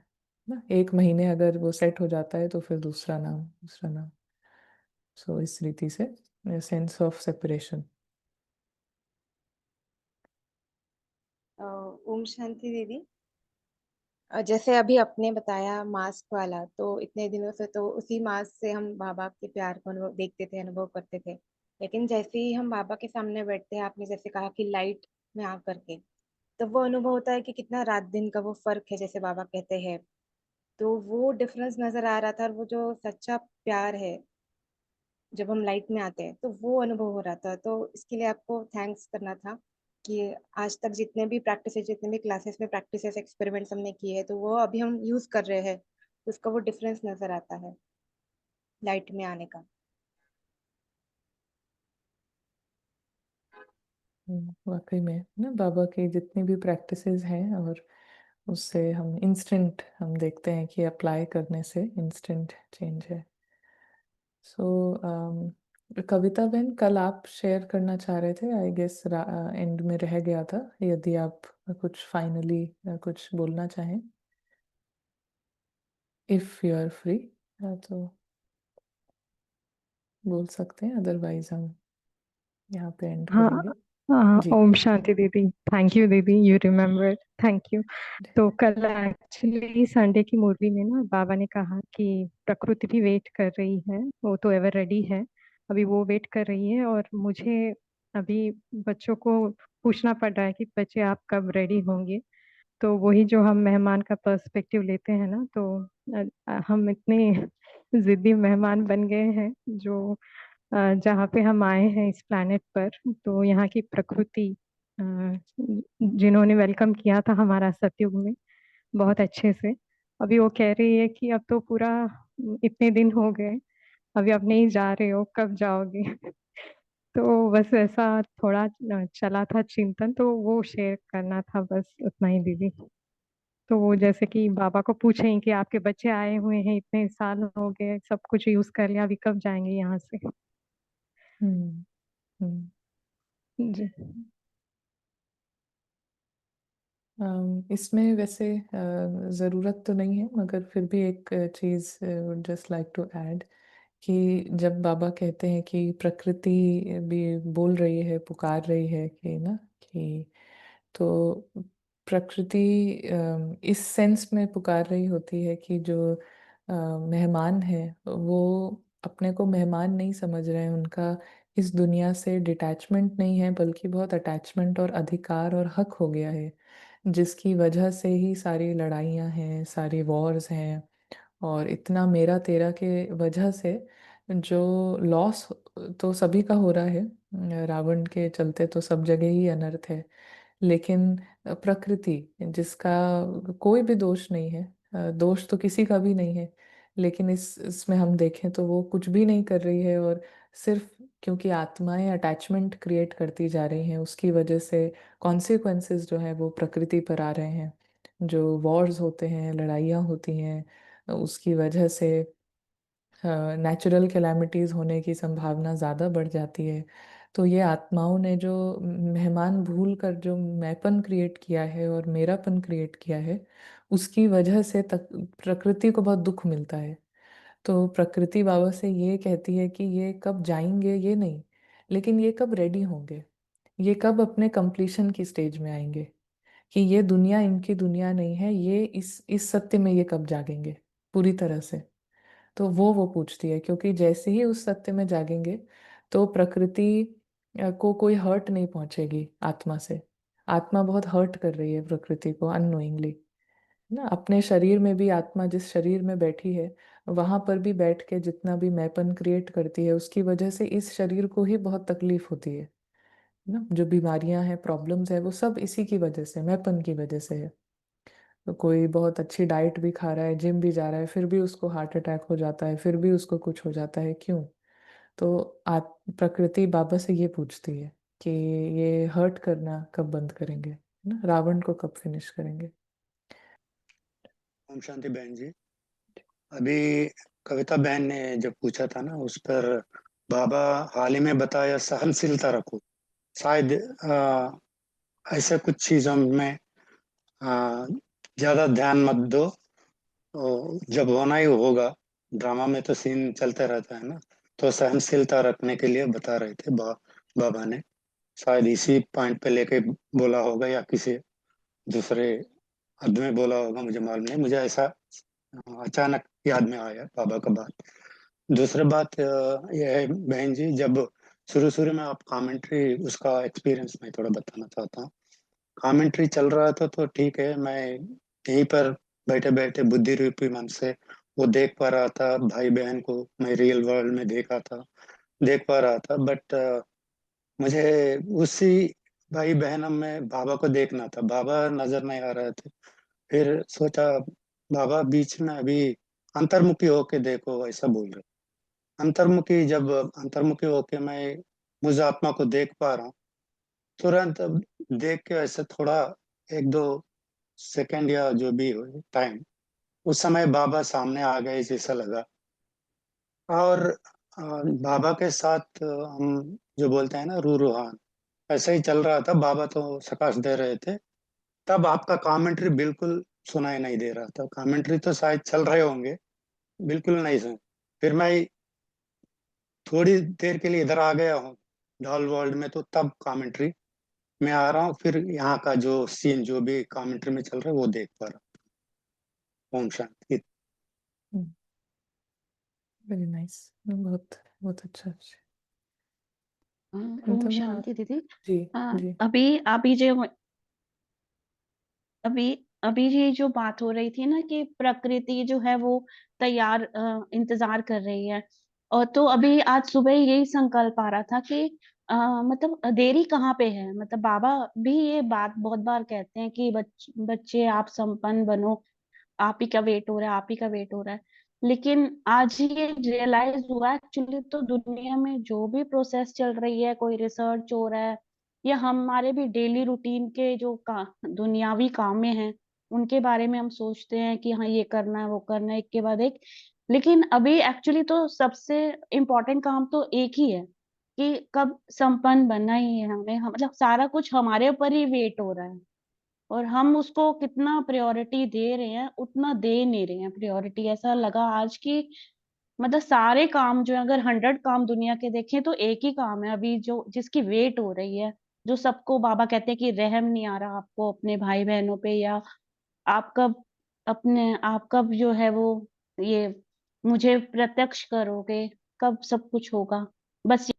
ना। एक महीने अगर वो सेट हो जाता है तो फिर दूसरा नाम, दूसरा नाम। सो इस रीति से sense of separation. Om Shanti दीदी। जैसे अभी आपने बताया मास्क वाला, तो इतने दिनों से तो उसी मास्क से हम बाबा के प्यार को अनुभव देखते थे, अनुभव करते थे। लेकिन जैसे ही हम बाबा के सामने बैठते हैं, आपने जैसे कहा कि लाइट में आ करके, तो वो अनुभव होता है कि कितना रात दिन का वो फर्क है, जैसे बाबा कहते हैं। तो वो डिफरेंस नजर आ रहा था, और वो जो सच्चा प्यार है जब हम लाइट में आते हैं, तो वो अनुभव हो रहा था। तो इसके लिए आपको थैंक्स करना था कि आज तक जितने भी प्रैक्टिसेस, जितने भी क्लासेस में प्रैक्टिसेस, एक्सपेरिमेंट्स हमने किए हैं, तो वो अभी हम यूज कर रहे हैं, तो उसका वो डिफरेंस नजर आता है लाइट में आने का। वाकई में ना बाबा की जितनी भी प्रैक्टिसेस हैं, और उससे हम इंस्टेंट हम देखते हैं कि अप्लाई करने से इंस्टेंट चेंज है। सो कविता बहन, कल आप शेयर करना चाह रहे थे, आई गेस एंड में रह गया था। यदि आप कुछ फाइनली कुछ बोलना चाहें, इफ यू आर फ्री, तो बोल सकते हैं, अदरवाइज हम यहाँ पे एंड हाँ करेंगे। हाँ, जी। ओम शांति दीदी। थैंक यू दीदी, यू रिमेम्बर, थैंक यू। तो कल एक्चुअली संडे की मुरली में ना बाबा ने कहा कि प्रकृति भी वेट कर रही है, वो तो एवर रेडी है, अभी वो वेट कर रही है। और मुझे अभी बच्चों को पूछना पड़ रहा है कि बच्चे आप कब रेडी होंगे। तो वही जो हम मेहमान का पर्सपेक्टिव लेते हैं ना, तो हम इतने जिद्दी मेहमान बन गए हैं, जो जहाँ पे हम आए हैं इस प्लैनेट पर, तो यहाँ की प्रकृति अ, जिन्होंने वेलकम किया था हमारा सतयुग में बहुत अच्छे से, अभी वो कह रही है कि अब तो पूरा इतने दिन हो गए, अभी आप नहीं जा रहे हो, कब जाओगे। तो बस ऐसा थोड़ा चला था चिंतन, तो वो शेयर करना था, बस उतना ही दीदी। तो वो जैसे कि बाबा को पूछें कि आपके बच्चे आए हुए हैं, इतने साल हो गए, सब कुछ यूज कर लिया, अभी कब जाएंगे यहाँ से। हम्म। हम्म। जी। इसमें वैसे ज़रूरत तो नहीं है, मगर फिर भी एक चीज़ would just like to add, कि जब बाबा कहते हैं कि प्रकृति भी बोल रही है, पुकार रही है, कि ना, कि तो प्रकृति इस सेंस में पुकार रही होती है कि जो मेहमान है, वो अपने को मेहमान नहीं समझ रहे हैं, उनका इस दुनिया से डिटैचमेंट नहीं है, बल्कि बहुत अटैचमेंट और अधिकार और हक हो गया है, जिसकी वजह से ही सारी लड़ाइयाँ हैं, सारी वॉर्स हैं, और इतना मेरा तेरा के वजह से जो लॉस तो सभी का हो रहा है। रावण के चलते तो सब जगह ही अनर्थ है, लेकिन प्रकृति जिसका कोई भी दोष नहीं है, दोष तो किसी का भी नहीं है, लेकिन इसमें हम देखें तो वो कुछ भी नहीं कर रही है, और सिर्फ क्योंकि आत्माएं अटैचमेंट क्रिएट करती जा रही हैं, उसकी वजह से कॉन्सिक्वेंसेस जो है वो प्रकृति पर आ रहे हैं। जो वॉर्स होते हैं, लड़ाइयाँ होती हैं, उसकी वजह से नेचुरल कैलामिटीज होने की संभावना ज़्यादा बढ़ जाती है। तो ये आत्माओं ने जो मेहमान भूल कर जो मैंपन क्रिएट किया है और मेरापन क्रिएट किया है, उसकी वजह से तक प्रकृति को बहुत दुख मिलता है। तो प्रकृति बाबा से ये कहती है कि ये कब जाएंगे ये नहीं, लेकिन ये कब रेडी होंगे, ये कब अपने कंप्लीशन की स्टेज में आएंगे, कि ये दुनिया इनकी दुनिया नहीं है, ये इस सत्य में ये कब जागेंगे पूरी तरह से। तो वो पूछती है, क्योंकि जैसे ही उस सत्य में जागेंगे, तो प्रकृति को कोई हर्ट नहीं पहुंचेगी आत्मा से। आत्मा बहुत हर्ट कर रही है प्रकृति को अननोइंगली ना, अपने शरीर में भी आत्मा जिस शरीर में बैठी है, वहां पर भी बैठ के जितना भी मैपन क्रिएट करती है, उसकी वजह से इस शरीर को ही बहुत तकलीफ होती है ना। जो बीमारियां हैं, प्रॉब्लम्स है, वो सब इसी की वजह से, मैपन की वजह से है। तो कोई बहुत अच्छी डाइट भी खा रहा है, जिम भी जा रहा है, फिर भी उसको हार्ट अटैक हो जाता है, फिर भी उसको कुछ हो जाता है, क्यों? तो प्रकृति बाबा से ये पूछती है कि ये हर्ट करना कब बंद करेंगे ना, रावण को कब फिनिश करेंगे। ओम शांति बहन जी, अभी कविता बहन ने जब पूछा था ना, उस पर बाबा हाल ही में बताया सहनशीलता रखो। शायद ऐसे कुछ चीजों में ज्यादा ध्यान मत दो, तो जब होना ही होगा। ड्रामा में तो सीन चलते रहता है ना, तो सहनशीलता रखने के लिए बता रहे थे बाबा ने। शायद इसी पॉइंट पे लेके बोला होगा, या किसी दूसरे हद में बोला होगा, मुझे मालूम नहीं, मुझे ऐसा अचानक याद में आया बाबा का बात। दूसरी बात यह है बहन जी, जब शुरू शुरू में आप कमेंट्री, उसका एक्सपीरियंस मैं थोड़ा बताना चाहता हूँ। कमेंट्री चल रहा था तो ठीक है, मैं यहीं पर बैठे बैठे बुद्धि रूपी मन से वो देख पा रहा था, भाई बहन को मैं रियल वर्ल्ड में देख पा रहा था। बट मुझे उसी भाई बहन में बाबा को देखना था, बाबा नजर नहीं आ रहे थे। फिर सोचा बाबा बीच में अभी अंतर्मुखी होके देखो, ऐसा बोल रहे। अंतर्मुखी होके मैं मुझ आत्मा को देख पा रहा हूँ, तुरंत अब देख के ऐसे थोड़ा 1-2 सेकंड या जो भी हो टाइम, उस समय बाबा सामने आ गए जैसा लगा। और बाबा के साथ हम जो बोलते हैं ना रूहान, ऐसा ही चल रहा था। बाबा तो प्रकाश दे रहे थे, तब आपका कमेंट्री बिल्कुल सुनाई नहीं दे रहा था। कमेंट्री तो शायद चल रहे होंगे, बिल्कुल नहीं सुन। फिर मैं थोड़ी देर के लिए इधर आ गया हूँ डॉल वर्ल्ड में, तो तब कमेंट्री में आ रहा हूँ, फिर यहाँ का जो सीन जो भी कमेंट्री में चल रहा है वो देख पा रहा हूँ। ओम शांति। वेरी नाइस, बहुत बहुत अच्छा। ओम तो मैं शांति दीदी। जी जी अभी अभी जो अभी अभी ये जो बात हो रही थी ना कि प्रकृति जो है वो तैयार इंतजार कर रही है, और तो अभी आज सुबह यही संकल्प आ रहा था कि मतलब देरी कहाँ पे है। मतलब बाबा भी ये बात बहुत बार कहते हैं कि बच्चे आप संपन्न बनो, आप ही का वेट हो रहा है, आप ही का वेट हो रहा है। लेकिन आज ये रियलाइज हुआ एक्चुअली तो दुनिया में जो भी प्रोसेस चल रही है, कोई रिसर्च हो रहा है या हमारे भी डेली रूटीन के जो दुनियावी कामें हैं उनके बारे में हम सोचते हैं कि हाँ ये करना है वो करना है एक के बाद एक। लेकिन अभी एक्चुअली तो सबसे इम्पोर्टेंट काम तो एक ही है कि कब संपन्न बनना ही है हमें। मतलब सारा कुछ हमारे ऊपर ही वेट हो रहा है, और हम उसको कितना प्रायोरिटी दे रहे हैं उतना दे नहीं रहे हैं प्रायोरिटी। ऐसा लगा आज की मतलब सारे काम जो है, अगर 100 काम दुनिया के देखें तो एक ही काम है अभी जो जिसकी वेट हो रही है, जो सबको बाबा कहते हैं कि रहम नहीं आ रहा आपको अपने भाई बहनों पे, या आप कब जो है वो ये मुझे प्रत्यक्ष करोगे, कब सब कुछ होगा। बस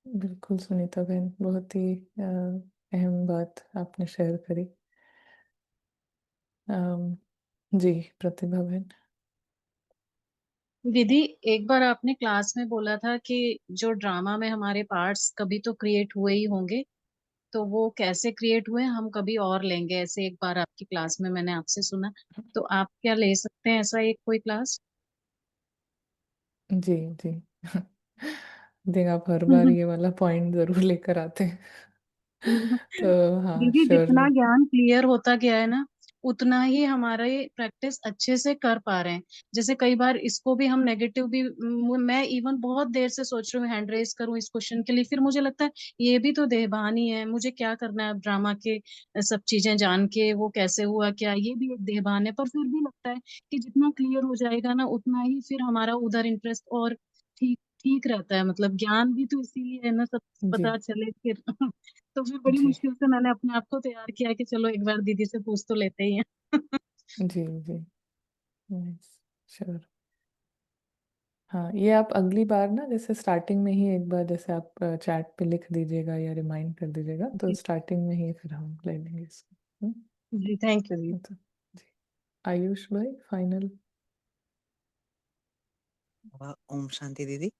बिल्कुल सुनीता बहन, बहुत ही अहम बात आपने शेयर करी। जी प्रतिभा बहन। दीदी, एक बार आपने क्लास में बोला था कि जो ड्रामा में हमारे पार्ट्स कभी तो क्रिएट हुए ही होंगे, तो वो कैसे क्रिएट हुए हम कभी और लेंगे। ऐसे एक बार आपकी क्लास में मैंने आपसे सुना, तो आप क्या ले सकते हैं ऐसा एक कोई क्लास? जी जी देख, आप हर बार ये वाला पॉइंट जरूर लेकर आते हैं तो हाँ दीदी, जितना श्योरली। ज्ञान क्लियर होता गया है ना, उतना ही हमारे प्रैक्टिस अच्छे से कर पा रहे हैं। जैसे कई बार इसको भी हम नेगेटिव भी मैं इवन बहुत देर से सोच रही हूँ हैंड रेस करूँ इस क्वेश्चन के लिए, फिर मुझे लगता है ये भी तो देहभान ही है, मुझे क्या करना है अब ड्रामा के सब चीजें जान के वो कैसे हुआ क्या, ये भी एक देहभान है। पर फिर भी लगता है कि जितना क्लियर हो जाएगा ना उतना ही फिर हमारा उधर इंटरेस्ट और ठीक ठीक रहता है। मतलब ज्ञान भी तो इसीलिए है ना, सब जी पता चले फिर तो फिर बड़ी जी मुश्किल से मैंने अपने आप को तैयार किया कि चलो एक बार दीदी से पूछ तो लेते ही हैं। जी जी श्योर। हाँ, ये आप अगली बार ना जैसे स्टार्टिंग में ही एक बार जैसे आप चैट पे लिख दीजिएगा या रिमाइंड कर दीजिएगा, तो जी स्टार्टिंग में ही फिर हम ले लेंगे इसको। जी, थैंक यू जी। तो जी आयुष भाई फाइनल। ओम शांति दीदी।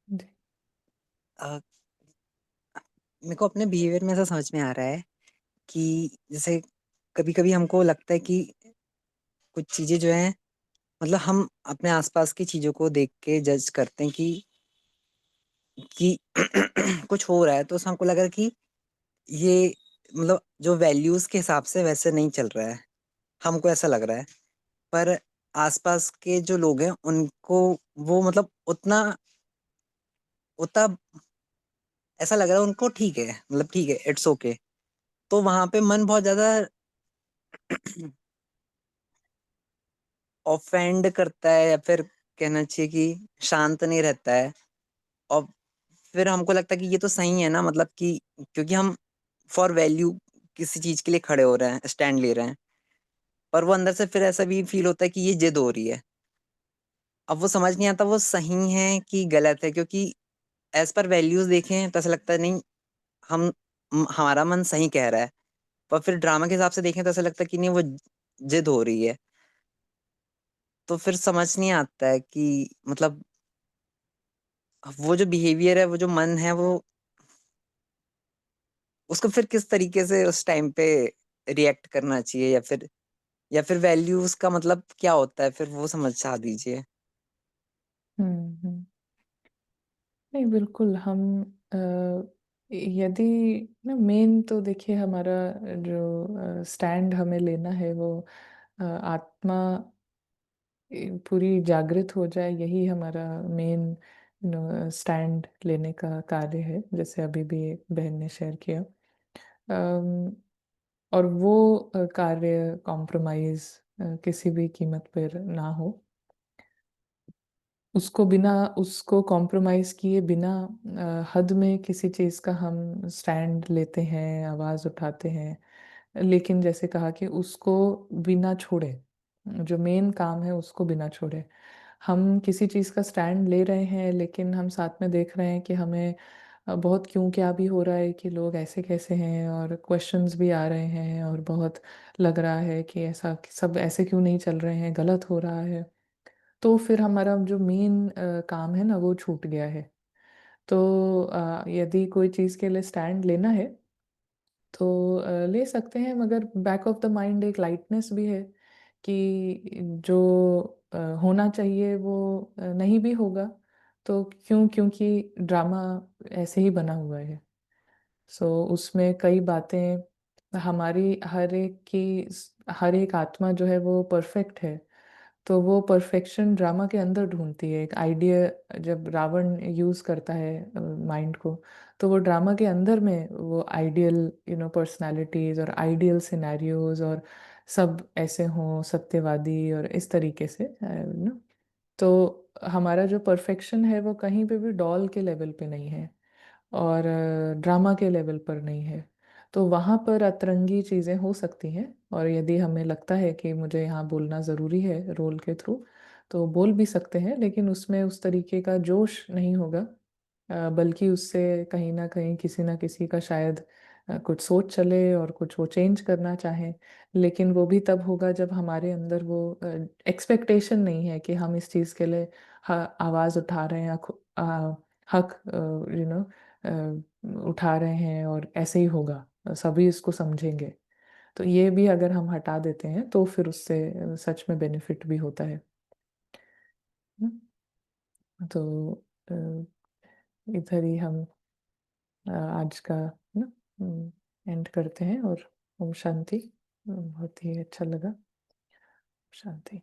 जी अ, मेरे को अपने बिहेवियर में ऐसा समझ में आ रहा है कि जैसे कभी कभी हमको लगता है कि कुछ चीजें जो है, मतलब हम अपने आसपास की चीजों को देख के जज करते हैं कि कुछ हो रहा है, तो उसमें हमको लगा कि ये मतलब जो वैल्यूज के हिसाब से वैसे नहीं चल रहा है, हमको ऐसा लग रहा है। पर आसपास के जो लोग हैं उनको वो मतलब उतना उतना ऐसा लग रहा है उनको ठीक है, मतलब ठीक है, इट्स ओके। तो वहां पे मन बहुत ज्यादा ऑफेंड करता है, या फिर कहना चाहिए कि शांत नहीं रहता है। और फिर हमको लगता है कि ये तो सही है ना, मतलब कि क्योंकि हम फॉर वैल्यू किसी चीज के लिए खड़े हो रहे हैं, स्टैंड ले रहे हैं, पर वो अंदर से फिर ऐसा भी फील होता है कि ये जिद हो रही है। अब वो समझ नहीं आता वो सही है कि गलत है, क्योंकि एज पर वैल्यूज देखें तो ऐसा लगता है नहीं, हम हमारा मन सही कह रहा है, पर फिर ड्रामा के हिसाब से देखें तो ऐसा लगता है कि नहीं, वो जिद हो रही है। तो फिर समझ नहीं आता है कि मतलब वो जो बिहेवियर है, वो जो मन है, वो उसको फिर किस तरीके से उस टाइम पे रिएक्ट करना चाहिए, या फिर वैल्यूज का मतलब क्या होता है, फिर वो समझा दीजिए। हम्म। नहीं, बिल्कुल हम अ, यदि ना मेन तो देखिए हमारा जो स्टैंड हमें लेना है वो आत्मा पूरी जागृत हो जाए, यही हमारा मेन स्टैंड लेने का कार्य है, जैसे अभी भी एक बहन ने शेयर किया। अम, और वो कार्य कॉम्प्रोमाइज किसी भी कीमत पर ना हो, उसको कॉम्प्रोमाइज किए बिना हद में किसी चीज़ का हम स्टैंड लेते हैं, आवाज़ उठाते हैं, लेकिन जैसे कहा कि उसको बिना छोड़े, जो मेन काम है उसको बिना छोड़े। हम किसी चीज़ का स्टैंड ले रहे हैं, लेकिन हम साथ में देख रहे हैं कि हमें बहुत क्यों क्या भी हो रहा है, कि लोग ऐसे कैसे हैं, और क्वेश्चंस भी आ रहे हैं, और बहुत लग रहा है कि ऐसा सब ऐसे क्यों नहीं चल रहे हैं, गलत हो रहा है। तो फिर हमारा जो मेन काम है ना वो छूट गया है। तो यदि कोई चीज़ के लिए स्टैंड लेना है तो ले सकते हैं, मगर बैक ऑफ द माइंड एक लाइटनेस भी है कि जो होना चाहिए वो नहीं भी होगा, तो क्योंकि ड्रामा ऐसे ही बना हुआ है। सो उसमें कई बातें, हमारी हर एक आत्मा जो है वो परफेक्ट है, तो वो परफेक्शन ड्रामा के अंदर ढूंढती है। एक आइडिया जब रावण यूज करता है माइंड को, तो वो ड्रामा के अंदर में वो आइडियल पर्सनालिटीज और आइडियल सिनेरियोज और सब ऐसे हों, सत्यवादी और इस तरीके से ना। तो हमारा जो परफेक्शन है वो कहीं पे भी डॉल के लेवल पे नहीं है, और ड्रामा के लेवल पर नहीं है। तो वहाँ पर अतरंगी चीज़ें हो सकती हैं, और यदि हमें लगता है कि मुझे यहाँ बोलना ज़रूरी है रोल के थ्रू, तो बोल भी सकते हैं, लेकिन उसमें उस तरीके का जोश नहीं होगा। बल्कि उससे कहीं ना कहीं किसी ना किसी का शायद कुछ सोच चले और कुछ वो चेंज करना चाहें, लेकिन वो भी तब होगा जब हमारे अंदर वो एक्सपेक्टेशन नहीं है कि हम इस चीज़ के लिए आवाज़ उठा रहे हैं, हक उठा रहे हैं, और ऐसे ही होगा, सभी इसको समझेंगे। तो ये भी अगर हम हटा देते हैं तो फिर उससे सच में बेनिफिट भी होता है। तो अ, इधर ही हम आज का ना एंड करते हैं, और ओम शांति। बहुत ही अच्छा लगा। शांति।